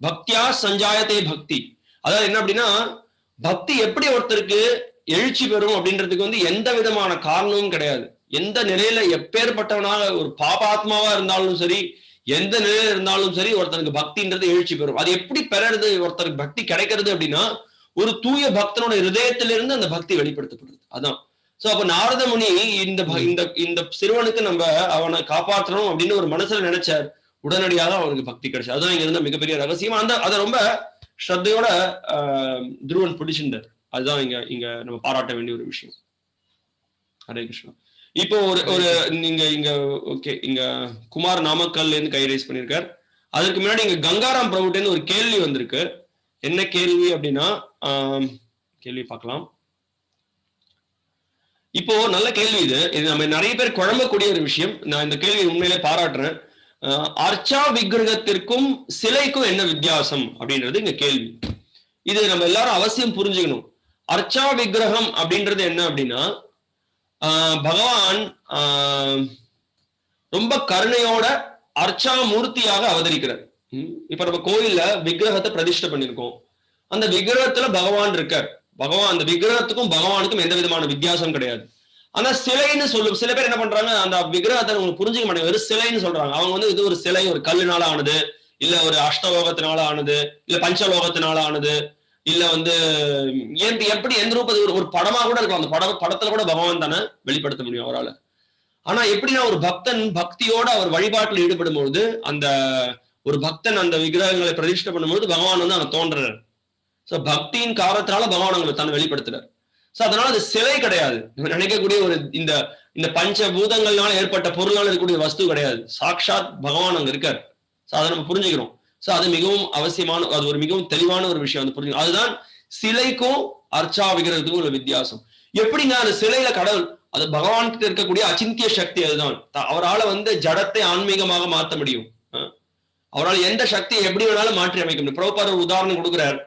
பக்தியா சஞ்சாயத்தே பக்தி. அதாவது என்ன அப்படின்னா, பக்தி எப்படி ஒருத்தருக்கு எழுச்சி பெறும் அப்படின்றதுக்கு வந்து எந்த விதமான காரணமும் கிடையாது. எந்த நிலையில எப்பேற்பட்டவனாக ஒரு பாபாத்மாவா இருந்தாலும் சரி, எந்த நிலையில இருந்தாலும் சரி, ஒருத்தனுக்கு பக்தின்றது எழுச்சி பெறும். அது எப்படி பெறது, ஒருத்தருக்கு பக்தி கிடைக்கிறது அப்படின்னா, ஒரு தூய பக்தனோட ஹிருதயத்திலிருந்து அந்த பக்தி வெளிப்படுத்தப்படுது. அதான். சோ அப்ப நாரத முனி இந்த சிறுவனுக்கு நம்ம அவனை காப்பாற்றணும் அப்படின்னு ஒரு மனசுல நினைச்சார். உடனடியாக அவனுக்கு பக்தி கிடைச்சது. அதுதான் இங்க இருந்த மிகப்பெரிய ரகசியம். அதை ரொம்ப ஸ்ரத்தையோட துருவன் பிடிச்சிருந்தார். அதுதான் இங்க நம்ம பாராட்ட வேண்டிய ஒரு விஷயம். ஹரே கிருஷ்ணா. இப்போ ஒரு நீங்க ஓகே, இங்க குமார் நாமக்கல்ல இருந்து கை ரைஸ் பண்ணிருக்கார். அதுக்கு முன்னாடி இங்க கங்காராம் பிரபுட்டேன்னு ஒரு கேள்வி வந்திருக்கு. என்ன கேள்வி அப்படின்னா, கேள்வி பார்க்கலாம். இப்போ நல்ல கேள்வி இது நம்ம நிறைய பேர் குழம்பக்கூடிய ஒரு விஷயம். நான் இந்த கேள்வி உண்மையிலே பாராட்டுறேன். அர்ச்சா விக்கிரகத்திற்கும் சிலைக்கும் என்ன வித்தியாசம் அப்படின்றது இங்க கேள்வி. இது நம்ம எல்லாரும் அவசியம் புரிஞ்சுக்கணும். அர்ச்சா விக்கிரகம் அப்படின்றது என்ன அப்படின்னா, பகவான் ரொம்ப கருணையோட அர்ச்சா மூர்த்தியாக அவதரிக்கிறார். இப்ப நம்ம கோயில்ல விக்கிரகத்தை பிரதிஷ்டை பண்ணிருக்கோம். அந்த விக்கிரகத்துல பகவான் இருக்கார். அந்த விக்கிரகத்துக்கும் பகவானுக்கும் எந்த விதமான வித்தியாசம் கிடையாது. ஆனா சிலைன்னு சொல்லும் சில பேர் என்ன பண்றாங்க, அந்த விக்கிரகத்தை உங்களுக்கு புரிஞ்சுக்க மாட்டேங்க, ஒரு சிலைன்னு சொல்றாங்க. அவங்க வந்து இது ஒரு சிலை, ஒரு கல்லுனால ஆனது, இல்ல ஒரு அஷ்டலோகத்தினால ஆனது, இல்ல பஞ்சலோகத்தினால ஆனது, இல்ல வந்து எப்படி எந்த ரூபத்து ஒரு படமா கூட இருக்கலாம். அந்த படத்துல கூட பகவான் தானே வெளிப்படுத்த முடியும் அவரால். ஆனா எப்படின்னா, ஒரு பக்தன் பக்தியோட அவர் வழிபாட்டில் ஈடுபடும் பொழுது, அந்த ஒரு பக்தன் அந்த விக்கிரகங்களை பிரதிஷ்டை பண்ணும்போது பகவான் வந்து அங்க தோன்றார். சோ பக்தியின் காரணத்தினால பகவான் அங்க தன்னை வெளிப்படுத்துறார். சோ அதனால அது சிலை கிடையாது. நினைக்கக்கூடிய ஒரு இந்த பஞ்ச பூதங்கள்னால ஏற்பட்ட பொருளால் இருக்கக்கூடிய வஸ்து கிடையாது. சாக்ஷாத் பகவான் அங்க இருக்கார். சோ அதை நம்ம புரிஞ்சுக்கிறோம். சோ அது மிகவும் அவசியமான, அது ஒரு மிகவும் தெளிவான ஒரு விஷயம். அது புரிஞ்சுக்கணும். அதுதான் சிலைக்கும் அர்ச்சா விக்கிரகத்துக்கும் உள்ள வித்தியாசம். எப்படிங்க அந்த சிலையில கடவுள், அது பகவான் கிட்ட இருக்கக்கூடிய அச்சிந்திய சக்தி. அதுதான் அவரால் வந்து ஜடத்தை ஆன்மீகமாக மாற்ற முடியும். அவரால் எந்த சக்தியை எப்படி வேணாலும் மாற்றி அமைக்க முடியும். பிரபுபாதர் ஒரு உதாரணம் கொடுக்குறாரு.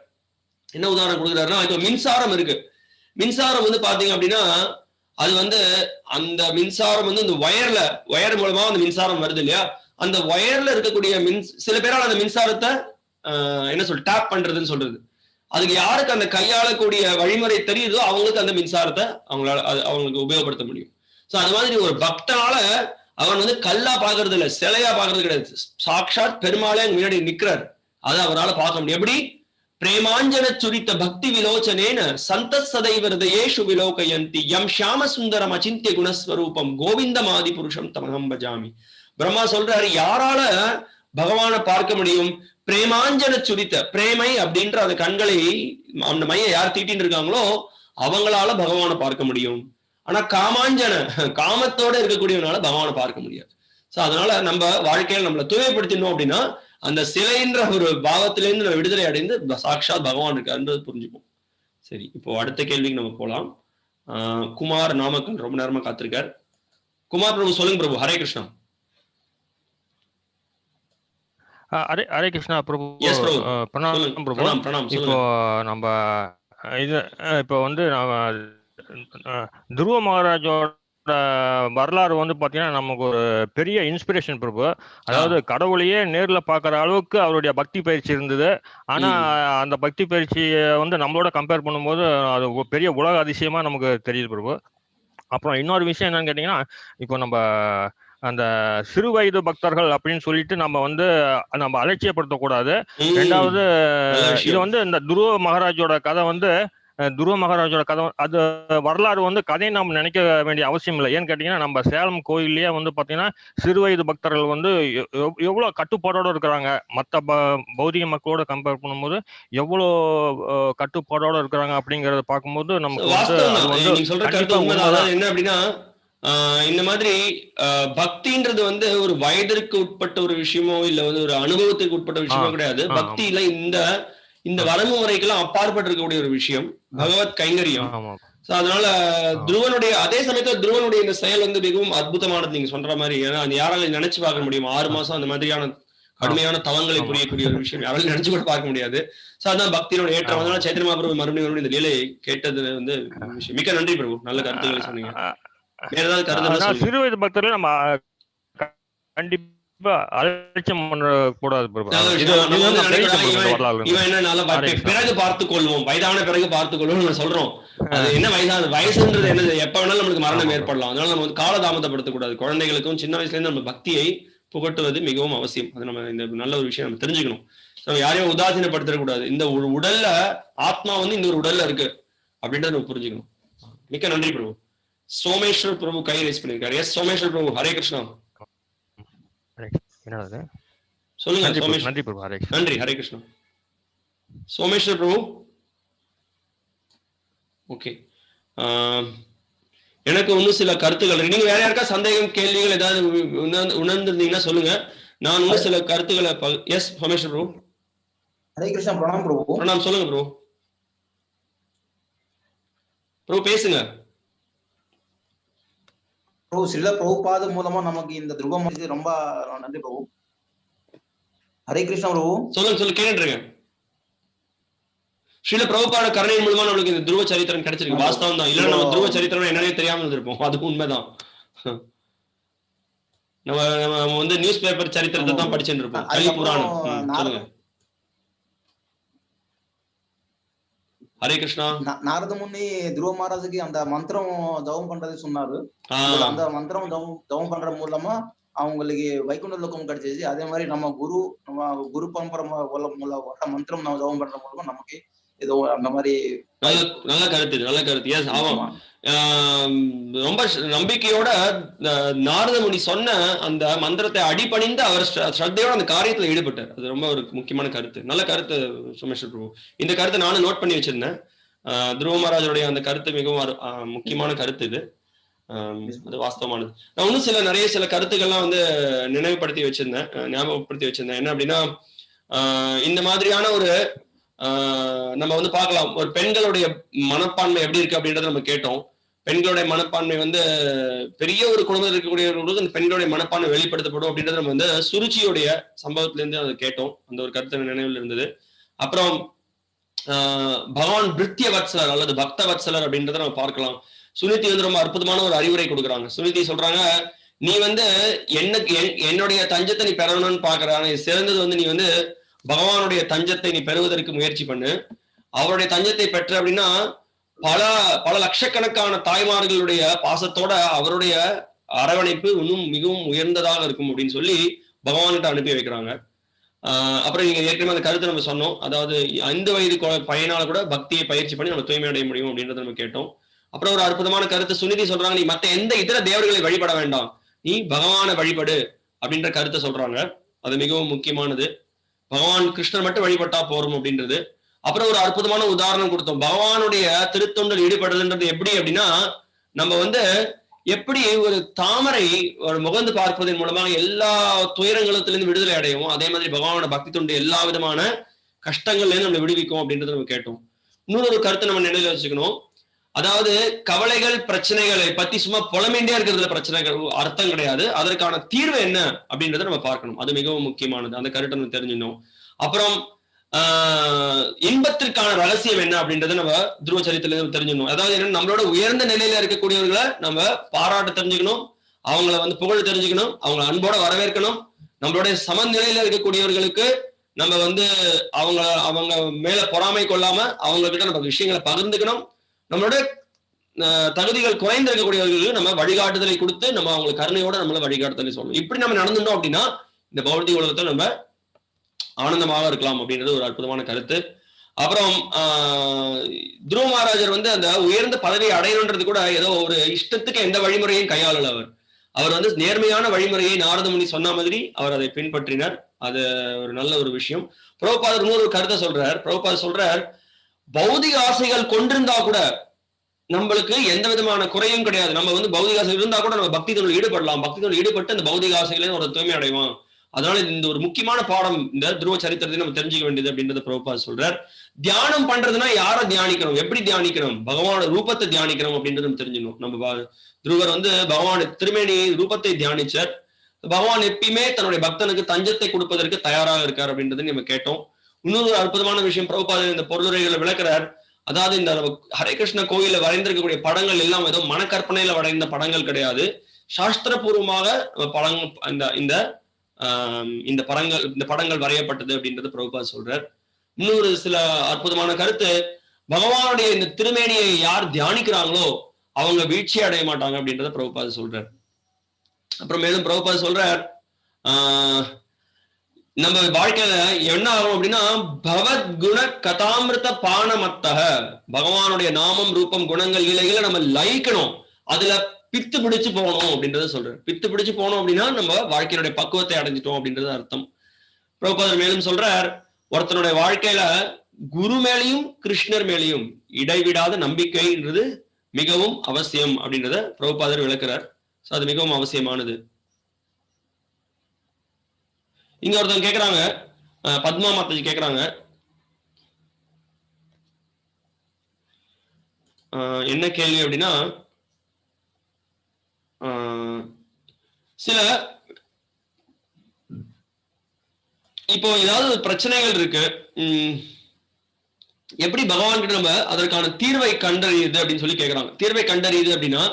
என்ன உதாரணம் கொடுக்குறாருன்னா, இப்போ மின்சாரம் இருக்கு. மின்சாரம் வந்து பாத்தீங்க அப்படின்னா, அது வந்து அந்த மின்சாரம் வந்து இந்த ஒயர் மூலமா அந்த மின்சாரம் வருது இல்லையா? அந்த ஒயர்ல இருக்கக்கூடிய சில பேரால் அந்த மின்சாரத்தை என்ன டேப் பண்றதுன்னு சொல்றது. அதுக்கு யாருக்கு அந்த கையாளக்கூடிய வழிமுறை தெரியுதோ அவங்களுக்கு அந்த மின்சாரத்தை அவங்களுக்கு உபயோகப்படுத்த முடியும். சோ அது மாதிரி ஒரு பக்தனால அவன் வந்து கல்லா பாக்குறது இல்ல, சிலையா பாக்குறது கிடையாது. சாக்ஷாத் பெருமாளே முன்னாடி நிக்கிறார். அதை அவரால் பார்க்க முடியும். எப்படி? பிரேமாஞ்சன சுரித்த பக்தி விலோச்சனேன சந்தத் சதைவர்தயேஷு விலோகயந்தி யம் ஷியாம சுந்தரம் அச்சிந்திய குணஸ்வரூபம் கோவிந்தமாதி புருஷம் தமகம் பஜாமி. பிரம்மா சொல்றாரு, யாரால பகவானை பார்க்க முடியும்? பிரேமாஞ்சன சுரித்த, பிரேமை அப்படின்ற அந்த கண்களை, அந்த மைய யார் தீட்டின்னு இருக்காங்களோ அவங்களால பகவானை பார்க்க முடியும். ஆனா காமாஞ்சன, காமத்தோட இருக்கக்கூடியவனால பகவானை பார்க்க முடியாது. சோ அதனால நம்ம வாழ்க்கையில நம்மளை தூய்மைப்படுத்தினோம் அப்படின்னா, அந்த சிலைன்ற ஒரு பாவத்திலிருந்து நம்ம விடுதலை அடைந்து சாக்ஷாத் பகவான் இருக்காருன்றது புரிஞ்சுப்போம். சரி, இப்போ அடுத்த கேள்விக்கு நம்ம போலாம். குமார் நாமக்கல் ரொம்ப நேரமா காத்திருக்கார். குமார் பிரபு சொல்லுங்க பிரபு. ஹரே கிருஷ்ணா. ஹரே கிருஷ்ணா பிரபு. பிரணாம் பிரபு. இப்போ நம்ம இது இப்போ வந்து துருவ மகாராஜோட வரலாறு வந்து பாத்தீங்கன்னா நமக்கு ஒரு பெரிய இன்ஸ்பிரேஷன் பிரபு. அதாவது கடவுளையே நேர்ல பாக்குற அளவுக்கு அவருடைய பக்தி பயிற்சி இருந்தது. ஆனா அந்த பக்தி பயிற்சியை வந்து நம்மளோட கம்பேர் பண்ணும்போது அது பெரிய உலக அதிசயமா நமக்கு தெரியுது பிரபு. அப்புறம் இன்னொரு விஷயம் என்னன்னு கேட்டீங்கன்னா, இப்போ நம்ம அந்த சிறு வயது பக்தர்கள் அப்படின்னு சொல்லிட்டு நம்ம அலட்சியப்படுத்தக்கூடாது. ரெண்டாவது, இது வந்து இந்த துருவ மகாராஜோட கதை வந்து துருவ மகாராஜோட கதை அது வரலாறு வந்து கதையை நாம் நினைக்க வேண்டிய அவசியம் இல்லை. ஏன்னு கேட்டீங்கன்னா நம்ம சேலம் கோயில்லயே வந்து பாத்தீங்கன்னா சிறு வயது பக்தர்கள் வந்து எவ்வளவு கட்டுப்பாடோட இருக்கிறாங்க, மற்ற பௌதிக மக்களோட கம்பேர் பண்ணும்போது எவ்வளவு கட்டுப்பாடோட இருக்கிறாங்க அப்படிங்கறத பார்க்கும்போது நமக்கு என்ன அப்படின்னா இந்த மாதிரி பக்தின்றது வந்து ஒரு வயதிற்கு உட்பட்ட ஒரு விஷயமோ இல்ல வந்து ஒரு அனுபவத்துக்கு உட்பட்ட விஷயமோ கிடையாது. பக்தியில இந்த வரம்பு முறைக்கெல்லாம் அப்பாற்பட்டு இருக்கக்கூடிய ஒரு விஷயம் பகவத் கைங்கரியம். அதனால துருவனுடைய அதே சமயத்துல துருவனுடைய இந்த செயல் வந்து மிகவும் அற்புதமானது நீங்க சொல்ற மாதிரி. ஏன்னா அது யாராலும் நினைச்சு பார்க்க முடியும்? 6 மாசம் அந்த மாதிரியான கடுமையான தவங்களை புரியக்கூடிய ஒரு விஷயம் யாராலும் நினைச்சு கூட பார்க்க முடியாது. சோ அதான் பக்தியோட ஏற்றம். அதனால சைத்தன்ய மகாபிரபு மறுபடியும் இந்த லீலை கேட்டது வந்து விஷயம். மிக்க நன்றி பிரபு, நல்ல கருத்துக்களை சொன்னீங்க. வேற ஏதாவது கருத்து? சிறு வயது பக்தர்கள் நம்ம கண்டிப்பா அலட்சியம் பண்ண கூடாது. பிறகு பார்த்துக் கொள்வோம், வயதான பிறகு பார்த்துக் கொள்வோம் சொல்றோம். அது என்ன வயசுன்றது என்னது? எப்ப வேணாலும் நம்மளுக்கு மரணம் ஏற்படலாம். அதனால நம்ம வந்து காலதாமதப்படுத்தக்கூடாது. குழந்தைகளுக்கும் சின்ன வயசுல இருந்து நம்ம பக்தியை புகட்டுவது மிகவும் அவசியம். அது நம்ம இந்த நல்ல ஒரு விஷயம் நம்ம தெரிஞ்சுக்கணும். யாரையும் உதாசீனப்படுத்தக்கூடாது. இந்த உடல்ல ஆத்மா வந்து இந்த ஒரு உடல்ல இருக்கு அப்படின்றத நம்ம புரிஞ்சுக்கணும். மிக்க நன்றி பிரபு. சோமேஸ்வர் பிரபு கை ரைஸ் பண்ணிருக்காரு. எஸ் சோமேஸ்வர் பிரபு, ஹரே கிருஷ்ணா. சொல்லுங்க. நன்றி பிரபு, நன்றி, ஹரே கிருஷ்ணா. சோமேஸ்வர் பிரபு ஓகே. எனக்கு இன்னும் சில கருத்துக்கள், நீங்க வேற யாருக்கா சந்தேகம் கேள்விகள் ஏதாவது உணர்ந்திருந்தீங்கன்னா சொல்லுங்க. நான் இன்னும் சில கருத்துக்களை. எஸ் சோமேஸ்வர் பிரபு. ஹரே கிருஷ்ணா. பிரணாம் பிரபு. பிரணாம். சொல்லுங்க பிரபு. பிரபு பேசுங்க. பிரபு ஸ்ரீல பிரபுபாத மூலமா நமக்கு இந்த துருவம் ரொம்ப நன்றி பிரபு. ஹரே கிருஷ்ணா பிரபு. சொல்லுங்க கேட்டுருங்க. ஸ்ரீல பிரபுபாத கருணையின் மூலமா நம்மளுக்கு இந்த துருவ சரித்திரம் கிடைச்சிருக்கு. வாஸ்தவம் தான். இல்ல நம்ம துருவ சரித்திரம் என்னன்னே தெரியாம இருந்திருப்போம். அது உண்மைதான். நம்ம வந்து நியூஸ் பேப்பர் சரித்திரத்தை தான் படிச்சுட்டு இருப்போம். கலி புராணம். சொல்லுங்க. ஹரே கிருஷ்ணா. நாரத முனி துருவ மகாராஜுக்கு அந்த மந்திரம் தவம் பண்றது சொன்னாரு. அந்த மந்திரம் தவம் பண்ற மூலமா அவங்களுக்கு வைகுண்ட லோகம் கிடைச்சிச்சு. அதே மாதிரி நம்ம குரு பரம்பரை மந்திரம் நம்ம தவம் பண்ற மூலமா நமக்கு ஏதோ அந்த மாதிரி நல்ல கருத்து. எஸ் ஆமா. ரொம்ப நம்பிக்கையோட நாரத முனி சொன்ன அந்த மந்திரத்தை அடிபணிந்து அவர் ஸ்ரத்தையோட அந்த காரியத்துல ஈடுபட்டார். அது ரொம்ப ஒரு முக்கியமான கருத்து. நல்ல கருத்து சோமேஸ்வர் பிரபு. இந்த கருத்தை நானும் நோட் பண்ணி வச்சிருந்தேன். துருவ மகாராஜருடைய அந்த கருத்து மிகவும் முக்கியமான கருத்து. இது அது வாஸ்தவமானது. நான் இன்னும் நிறைய சில கருத்துக்கள்லாம் வந்து ஞாபகப்படுத்தி வச்சிருந்தேன். என்ன அப்படின்னா இந்த மாதிரியான ஒரு நம்ம வந்து பார்க்கலாம், ஒரு பெண்களுடைய மனப்பான்மை எப்படி இருக்கு அப்படின்றத நம்ம கேட்டோம். பெண்களுடைய மனப்பான்மை வந்து பெரிய ஒரு குடும்பத்தில் இருக்கக்கூடியவர்களுக்கு அந்த பெண்களுடைய மனப்பான்மை வெளிப்படுத்தப்படும் அப்படின்றத நம்ம வந்து சுருச்சியுடைய சம்பவத்துல இருந்து அதை கேட்டோம். அந்த ஒரு கருத்து நினைவில் இருந்தது. அப்புறம் பகவான் பிருத்திய வத்சலர் அல்லது பக்த வத்சலர் அப்படின்றத நம்ம பார்க்கலாம். சுனிதி வந்து ரொம்ப அற்புதமான ஒரு அறிவுரை கொடுக்குறாங்க. சுனிதி சொல்றாங்க, நீ வந்து என்னுடைய தஞ்சத்தை நீ பெறணும்னு பாக்குற, ஆனா சிறந்தது வந்து நீ வந்து பகவானுடைய தஞ்சத்தை நீ பெறுவதற்கு முயற்சி பண்ணு. அவருடைய தஞ்சத்தை பெற்ற அப்படின்னா பல லட்சக்கணக்கான தாய்மார்களுடைய பாசத்தோட அவருடைய அரவணைப்பு இன்னும் மிகவும் உயர்ந்ததாக இருக்கும் அப்படின்னு சொல்லி பகவான்கிட்ட அனுப்பி வைக்கிறாங்க. அப்புறம் நீங்க ஏற்கனவே அந்த கருத்தை நம்ம சொன்னோம். அதாவது 5 வயது பையனால கூட பக்தியை பயிற்சி பண்ணி நம்ம தூய்மை அடைய முடியும் அப்படின்றத நம்ம கேட்டோம். அப்புறம் ஒரு அற்புதமான கருத்து சுனிதி சொல்றாங்க, நீ மத்த எந்த இதர தேவர்களை வழிபட வேண்டாம், நீ பகவானை வழிபடு அப்படின்ற கருத்தை சொல்றாங்க. அது மிகவும் முக்கியமானது. பகவான் கிருஷ்ணர் மட்டும் வழிபட்டா போறோம் அப்படின்றது. அப்புறம் ஒரு அற்புதமான உதாரணம் கொடுத்தோம். பகவானுடைய திருத்தொண்டில் ஈடுபடுறதுன்றது எப்படி அப்படின்னா, நம்ம வந்து எப்படி ஒரு தாமரை ஒரு முகந்து பார்ப்பதன் மூலமாக எல்லா துயரங்களத்திலிருந்து விடுதலை அடையும், அதே மாதிரி பகவானோட பக்தி தொண்டு எல்லா விதமான கஷ்டங்கள்ல இருந்து நம்ம விடுவிக்கும் அப்படின்றத நம்ம கேட்டோம். இன்னொரு கருத்தை நம்ம நினைவில் வச்சுக்கணும். அதாவது கவலைகள் பிரச்சனைகளை பத்தி சும்மா புலமேண்டியா இருக்கிறதுல பிரச்சனைகள் அர்த்தம் கிடையாது. அதற்கான தீர்வு என்ன அப்படின்றத நம்ம பார்க்கணும். அது மிகவும் முக்கியமானது. அந்த கருத்தை நம்ம தெரிஞ்சுக்கணும். அப்புறம் இன்பத்திற்கான ரகசியம் என்ன அப்படின்றத நம்ம துருவ சரித்திரத்துல தெரிஞ்சுக்கணும். அதாவது என்ன, நம்மளோட உயர்ந்த நிலையில இருக்கக்கூடியவர்களை நம்ம பாராட்ட தெரிஞ்சுக்கணும், அவங்கள வந்து புகழ் தெரிஞ்சுக்கணும், அவங்கள அன்போட வரவேற்கணும். நம்மளுடைய சமநிலையில இருக்கக்கூடியவர்களுக்கு நம்ம வந்து அவங்க மேல பொறாமை கொள்ளாம அவங்க கிட்ட நம்ம விஷயங்களை பகிர்ந்துக்கணும். நம்மளோட தகுதிகள் குறைந்து இருக்கக்கூடியவர்களுக்கு நம்ம வழிகாட்டுதலை கொடுத்து நம்ம அவங்களுக்கு கருணையோட நம்மள வழிகாட்டுதலை சொல்லணும். இப்படி நம்ம நடந்துட்டோம் அப்படின்னா இந்த பௌதிக உலகத்தை நம்ம ஆனந்தமாக இருக்கலாம் அப்படின்றது ஒரு அற்புதமான கருத்து. அப்புறம் துருவ மகாராஜர் வந்து அந்த உயர்ந்த பதவியை அடையணுன்றது கூட ஏதோ ஒரு இஷ்டத்துக்கு எந்த வழிமுறையும் கையாளல. அவர் வந்து நேர்மையான வழிமுறையை நாரத முனி சொன்ன மாதிரி அவர் அதை பின்பற்றினார். அது ஒரு நல்ல ஒரு விஷயம். பிரபுபாதர் இன்னொரு கருத்தை சொல்றார். பிரபுபாதர் சொல்றார், பௌதிக ஆசைகள் கொண்டிருந்தா கூட நம்மளுக்கு எந்த விதமான குறையும் கிடையாது. நம்ம வந்து பௌதிக ஆசை இருந்தா கூட நம்ம பக்தி தொழில் ஈடுபடலாம். பக்தி தொழில் ஈடுபட்டு அந்த பௌதிக ஆசைகளை ஒரு தூய்மை அடைவான். அதனால இந்த ஒரு முக்கியமான பாடம் இந்த துருவ சரித்திரத்தை நம்ம தெரிஞ்சுக்க வேண்டியது அப்படின்றத பிரபுபாதர் சொல்றார். தியானம் பண்றதுன்னா யாரை தியானிக்கணும், எப்படி தியானிக்கணும், பகவானோட ரூபத்தை தியானிக்கணும் அப்படின்றது நம்ம தெரிஞ்சுக்கணும். நம்ம துருவர் வந்து பகவான் திருமேனி ரூபத்தை தியானிச்சார். பகவான் எப்பயுமே தன்னுடைய பக்தனுக்கு தஞ்சத்தை கொடுப்பதற்கு தயாராக இருக்கார் அப்படின்றது நம்ம கேட்டோம். இன்னொரு அற்புதமான விஷயம் பிரபுபாதர் இந்த பொருளுரைகளை விளக்குறார். அதாவது இந்த ஹரே கிருஷ்ண கோயில வரைந்திருக்கக்கூடிய படங்கள் எல்லாம் ஏதோ மனக்கற்பனையில வரைந்த படங்கள் கிடையாது. சாஸ்திரபூர்வமாக இந்த படங்கள் வரையப்பட்டது அப்படின்றது பிரபுபாதர் சொல்றார். இன்னொரு சில அற்புதமான கருத்து, பகவானுடைய இந்த திருமேனியை யார் தியானிக்கிறாங்களோ அவங்க வீழ்ச்சி அடைய மாட்டாங்க அப்படின்றத பிரபுபாதர் சொல்றார். அப்புறம் மேலும் பிரபுபாதர் சொல்றார், நம்ம வாழ்க்கையில என்ன ஆகும் அப்படின்னா, பகவத் குண கதாமிருத பானமத்தக, பகவானுடைய நாமம் ரூபம் குணங்கள் லீலைகளை நம்ம லயிக்கணும், அதுல பித்து பிடிச்சு போகணும் அப்படின்றத சொல்றாரு. பித்து பிடிச்சு போனோம் அப்படின்னா நம்ம வாழ்க்கையினுடைய பக்குவத்தை அடைஞ்சிட்டோம் அப்படின்றது அர்த்தம். பிரபுபாதர் மேலும் சொல்றார், ஒருத்தனுடைய வாழ்க்கையில குரு மேலையும் கிருஷ்ணர் மேலையும் இடைவிடாத நம்பிக்கைன்றது மிகவும் அவசியம் அப்படின்றத பிரபுபாதர் விளக்குறார். அது மிகவும் அவசியமானது. இங்க ஒருத்தவங்க கேக்குறாங்க, பத்மா மாதாஜி கேக்குறாங்க, என்ன கேள்வி அப்படின்னா, சில இப்போ ஏதாவது பிரச்சனைகள் இருக்கு, எப்படி பகவான் கிட்ட நம்ம அதற்கான தீர்வை கண்டறியுது அப்படின்னு சொல்லி கேக்குறாங்க. தீர்வை கண்டறியுது அப்படின்னா,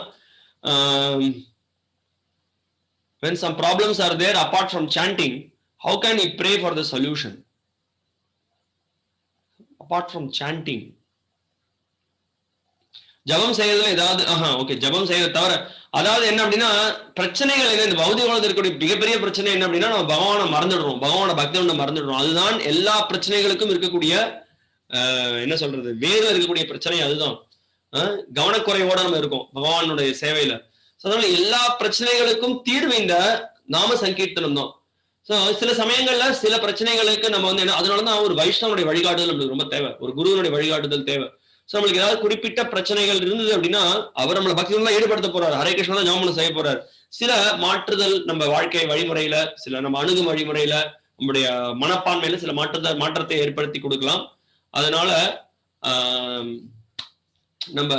when some problems are there apart from chanting, how can we pray for the solution apart from chanting? ஜபம் செய்யறதுல ஏதாவது ஓகே, ஜபம் செய்யறத தவிர அதாவது என்ன அப்படின்னா, பிரச்சனைகள் என்ன, இந்த பௌதிக உலகத்தில் இருக்கக்கூடிய மிகப்பெரிய பிரச்சனை என்ன அப்படின்னா, நம்ம பகவானை மறந்துடுறோம், பகவான பக்தியை மறந்துடுறோம். அதுதான் எல்லா பிரச்சனைகளுக்கும் இருக்கக்கூடிய என்ன சொல்றது, வேறு இருக்கக்கூடிய பிரச்சனை அதுதான். கவனக்குறைவோட நம்ம இருக்கோம் பகவானுடைய சேவையில. அதனால எல்லா பிரச்சனைகளுக்கும் தீர்வு இந்த நாம சங்கீர்த்தனம் தான். சில சமயங்கள்ல சில பிரச்சனைகளுக்கு நம்ம வந்து என்ன, அதனாலதான் ஒரு வைஷ்ணவனுடைய வழிகாட்டுதல் நம்மளுக்கு ரொம்ப தேவை, ஒரு குருவனுடைய வழிகாட்டுதல் தேவை. நம்மளுக்கு ஏதாவது குறிப்பிட்ட பிரச்சனைகள் இருந்தது அப்படின்னா அவர் நம்மளை பக்தியெல்லாம் ஈடுபடுத்த போறாரு, ஹரே கிருஷ்ணா தான் ஜாமனை செய்ய போறாரு. சில மாற்றுதல் நம்ம வாழ்க்கை வழிமுறையில, சில நம்ம அணுகும் வழிமுறையில, நம்முடைய மனப்பான்மையில சில மாற்றத்தை ஏற்படுத்தி கொடுக்கலாம். அதனால நம்ம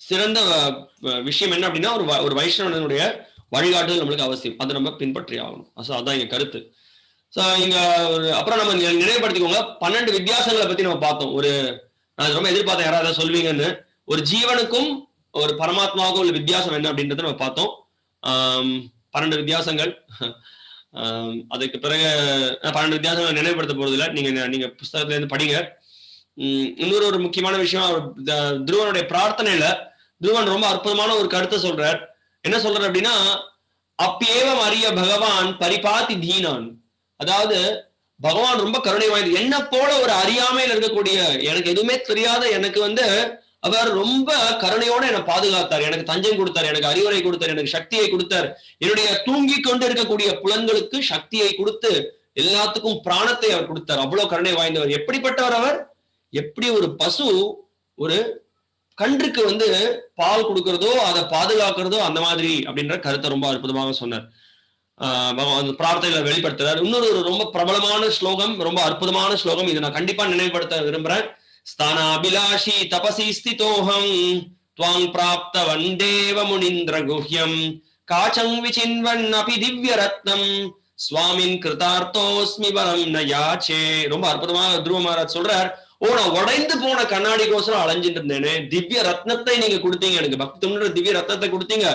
சிறந்த விஷயம் என்ன அப்படின்னா, ஒரு வைஷ்ணவனுடைய வழிகாட்டுதல் நம்மளுக்கு அவசியம், அதை நம்ம பின்பற்றி ஆகணும். அதான் எங்க கருத்து. இங்க அப்புறம் நம்ம நினைவுபடுத்திக்கோங்க, 12 வித்தியாசங்களை பத்தி நம்ம பார்த்தோம். நான் ரொம்ப எதிர்பார்த்தேன் யாராவது சொல்வீங்கன்னு. ஒரு ஜீவனுக்கும் ஒரு பரமாத்மாவுக்கும் உள்ள வித்தியாசம் என்ன அப்படின்றத நம்ம பார்த்தோம். 12 வித்தியாசங்கள். அதுக்கு பிறகு 12 வித்தியாசங்களை நினைவுபடுத்த போறது இல்லை, நீங்க புஸ்தகத்துல இருந்து படிங்க. இன்னொரு ஒரு முக்கியமான விஷயம், துருவனுடைய பிரார்த்தனையில துருவன் ரொம்ப அற்புதமான ஒரு கருத்தை சொல்றார். என்ன சொல்றார் அப்படின்னா, அப்பேவம் அறிய பகவான் பரிபாதி தீனான், அதாவது பகவான் ரொம்ப கருணை வாய்ந்து, என்ன போல ஒரு அறியாமையில் இருக்கக்கூடிய, எனக்கு எதுவுமே தெரியாத எனக்கு வந்து அவர் ரொம்ப கருணையோட என்னை பாதுகாத்தார், எனக்கு தஞ்சம் கொடுத்தார், எனக்கு அறிவுரை கொடுத்தார், எனக்கு சக்தியை கொடுத்தார், என்னுடைய தூங்கி கொண்டு இருக்கக்கூடிய புலன்களுக்கு சக்தியை கொடுத்து எல்லாத்துக்கும் பிராணத்தை அவர் கொடுத்தார். அவ்வளவு கருணை வாய்ந்தவர். எப்படிப்பட்டவர் அவர், எப்படி ஒரு பசு ஒரு கன்றுக்கு வந்து பால் கொடுக்கறதோ அதை பாதுகாக்கிறதோ அந்த மாதிரி அப்படின்ற கருத்தை ரொம்ப அற்புதமாக சொன்னார். பிரார்த்தனையில வெளிப்படுத்துறார். இன்னொரு ரொம்ப பிரபலமான ஸ்லோகம், ரொம்ப அற்புதமான ஸ்லோகம், இதை நான் கண்டிப்பா நினைவுபடுத்த விரும்புறேன். ஸ்தானாபிலாஷி தபசி ஸ்திதோஹம் த்வாங் பிராப்த வந்தேவ முனிந்திர குஹ்யம் காச்சங் விசின்வன் அபி திவ்ய ரத்னம் சுவாமின் கிருதார்த்தோஸ்மி பலம் நயாச்சே. ரொம்ப அற்புதமாக துருவ மகாராஜ் சொல்றார், நான் உடைந்து போன கண்ணாடிக்கோசரம் அலைஞ்சிட்டு இருந்தேனே, திவ்ய ரத்னத்தை நீங்க கொடுத்தீங்க, எனக்கு பக்தி திவ்ய ரத்னத்தை கொடுத்தீங்க,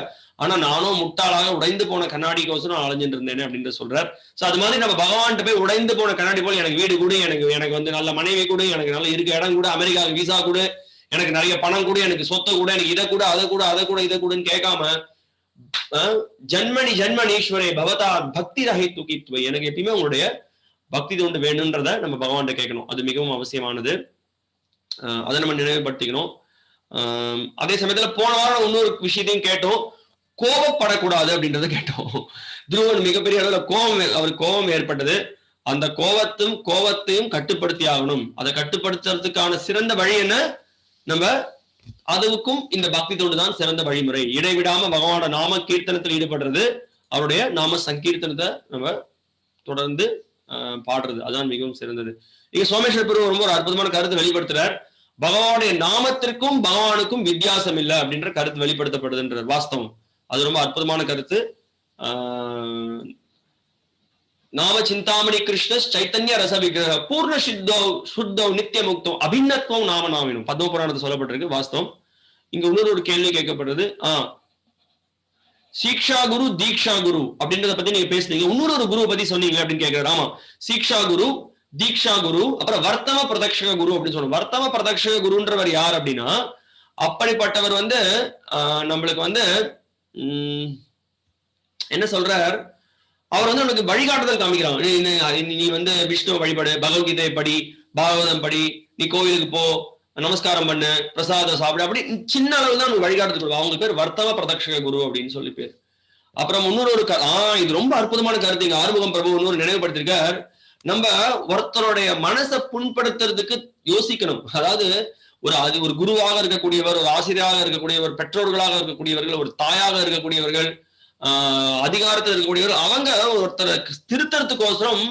ஆனா நானும் முட்டாளாக உடைந்து போன கண்ணாடிக்கோசரம் அலைஞ்சிட்டு இருந்தேனே அப்படின்னு சொல்றார். அது மாதிரி நம்ம பகவான்கிட்ட போய் உடைந்து போன கண்ணாடி போல, எனக்கு வீடு கொடு, எனக்கு வந்து நல்ல மனைவி கொடு, எனக்கு நல்ல இருக்க இடம் கூட, அமெரிக்காவுக்கு விசா கொடு, எனக்கு நிறைய பணம் கூட, எனக்கு சொத்தை கூட, எனக்கு இதை கூட அதை கூட அதை கூட இதை கூடன்னு கேட்காம, ஜன்மணி ஜன்மணீஸ்வரே பவதா பக்தி ரஹித்துகித்வை, எனக்கு எப்பயுமே உங்களுடைய பக்தி தொண்டு வேணும்ன்றத நம்ம பகவான்கிட்ட கேட்கணும். அது மிகவும் அவசியமானது. அதை நம்ம நினைவுபடுத்திக்கணும். அதே சமயத்துல போன வாரம் இன்னொரு விஷயத்தையும் கேட்டோம், கோபப்படக்கூடாது அப்படின்றத கேட்டோம். துருவன் மிகப்பெரிய அளவுல அவருக்கு கோபம் ஏற்பட்டது. அந்த கோபத்தையும் கட்டுப்படுத்தி ஆகணும். அதை கட்டுப்படுத்துறதுக்கான சிறந்த வழி என்ன? நம்ம அதுக்கும் இந்த பக்தி தொண்டு தான் சிறந்த வழிமுறை. இடைவிடாம பகவானோட நாம கீர்த்தனத்தில் ஈடுபடுறது, அவருடைய நாம சங்கீர்த்தனத்தை நம்ம தொடர்ந்து பாடுறது, அதான் மிகவும் சிறந்தது. இங்க சோமேஸ்வர பிரபு ரொம்ப ஒரு அற்புதமான கருத்து வெளிப்படுத்துறார். பகவானுடைய நாமத்திற்கும் பகவானுக்கும் வித்தியாசம் இல்லை அப்படின்ற கருத்து வெளிப்படுத்தப்படுதுன்ற வாஸ்தவம். அது ரொம்ப அற்புதமான கருத்து. நாம சிந்தாமணி கிருஷ்ண சைத்தன்ய ரச விக்கிரக பூர்ண சுத்தவ் நித்திய முக்தம் அபிநத்துவம் நாம நாமினும் பத்ம புராணத்தை சொல்லப்பட்டிருக்கு. வாஸ்தவம். இங்க இன்னொரு கேள்வி கேட்கப்படுறது, சீக்ஷா குரு தீக்ஷா குரு அப்படின்றத பத்தி நீங்க பேசுனீங்க, இன்னொரு குருவை பத்தி சொன்னீங்க அப்படின்னு கேட்கிறாரு. ஆமா, சீக்ஷா குரு, தீக்ஷா குரு, அப்புறம் வர்த்தம பிரதக்ஷக குரு அப்படின்னு சொல்லுவோம். வர்த்தம பிரதக்ஷக குருன்றவர் யார் அப்படின்னா, அப்படிப்பட்டவர் நம்மளுக்கு என்ன சொல்றார், அவர் உனக்கு வழிகாட்டுதல் காமிக்கிறாங்க. நீ விஷ்ணுவை வழிபடு, பகவத்கீதை படி, பாகவதம் படி, நீ கோவிலுக்கு போ, நமஸ்காரம் பண்ணு, பிரசாதம் சாப்பிடு, அப்படி சின்ன அளவு தான் வழிகாட்டுதல் கொடுக்கும். அவங்க பேர் வர்த்தம பிரதக்ஷக குரு அப்படின்னு சொல்லி பேர். அப்புறம் இன்னொரு இது ரொம்ப அற்புதமான கருத்து இங்க ஆறுமுகம் பிரபு இன்னொரு நினைவுபடுத்திருக்கார். நம்ம ஒருத்தருடைய மனசை புண்படுத்துறதுக்கு யோசிக்கணும். அதாவது ஒரு குருவாக இருக்கக்கூடியவர், ஒரு ஆசிரியராக இருக்கக்கூடியவர், பெற்றோர்களாக இருக்கக்கூடியவர்கள், ஒரு தாயாக இருக்கக்கூடியவர்கள், அதிகாரத்தில் இருக்கக்கூடியவர்கள், அவங்க ஒருத்தரை திருத்தறதுக்கோசரம்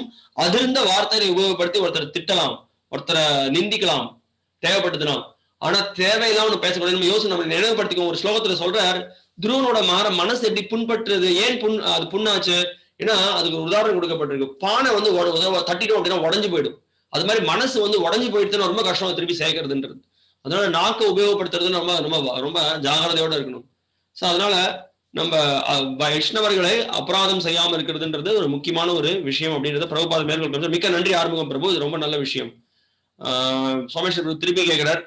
அதிர்ந்த வார்த்தையை உபயோகப்படுத்தி ஒருத்தரை திட்டலாம், ஒருத்தரை நிந்திக்கலாம், தேவைப்பட்டதுலாம். ஆனா தேவையில்லாம ஒண்ணு பேசக்கூடாது. நம்ம யோசனை நம்ம நினைவுபடுத்திக்கோ. ஒரு ஸ்லோகத்துல சொல்றார், துருவனோட மனசு எப்படி புண்பற்றுறது, ஏன் அது புண்ணாச்சு? ஏன்னா அதுக்கு ஒரு உதாரணம் கொடுக்கப்பட்டிருக்கு. பானை தட்டிட்டோம் அப்படின்னா உடஞ்சு போயிடும். அது மாதிரி மனசு உடஞ்சு போயிடுச்சுன்னா ரொம்ப கஷ்டம் திருப்பி சேர்க்கறதுன்றது. அதனால நாக்கை உபயோகப்படுத்துறது ரொம்ப ஜாகிரதையோட இருக்கணும். சோ அதனால நம்ம வைஷ்ணவர்களை அபராதம் செய்யாம இருக்கிறதுன்றது ஒரு முக்கியமான ஒரு விஷயம் அப்படின்றத பிரபுபாத மேற்கொள். மிக்க நன்றி ஆறுமுகம் பிரபு, இது ரொம்ப நல்ல விஷயம். சோமேஸ்வர பிரபு திருப்பி கேட்கிறார்,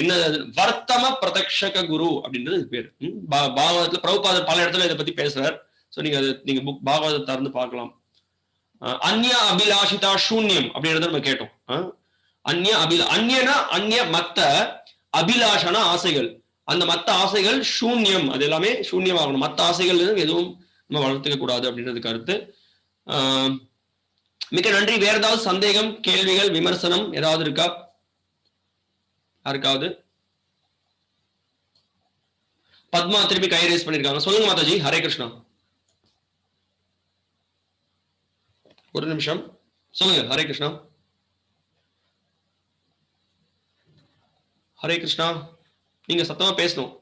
என்ன வர்த்தம பிரதக்ஷக குரு அப்படின்றது பேர். பாகவதத்துல பிரபுபாதர் பல இடத்துல இதை பத்தி பேசுறார். சோ நீங்க புக் பாகவதத்தை திறந்து பார்க்கலாம். அந்நிய அபிலாஷிதா சூன்யம் அப்படின்றத நம்ம கேட்டோம். அந்நிய மத்த, அபிலாஷனா ஆசைகள், அந்த மத்த ஆசைகள் சூன்யம், அது எல்லாமே சூன்யமாகணும். மத்த ஆசைகள் எதுவும் நம்ம வளர்த்துக்க கூடாது அப்படின்றது கருத்து. மிக்க நன்றி. வேற ஏதாவது சந்தேகம், கேள்விகள், விமர்சனம் ஏதாவது இருக்கா யாருக்காவது? பத்மா திருப்பி கை ரேஸ் பண்ணிருக்காங்க. சொல்லுங்க மாதாஜி. ஹரே கிருஷ்ணா. ஒரு நிமிஷம் சொல்லுங்க. ஹரே கிருஷ்ணா. ஹரே கிருஷ்ணா. நீங்க சத்தமா பேசணும்.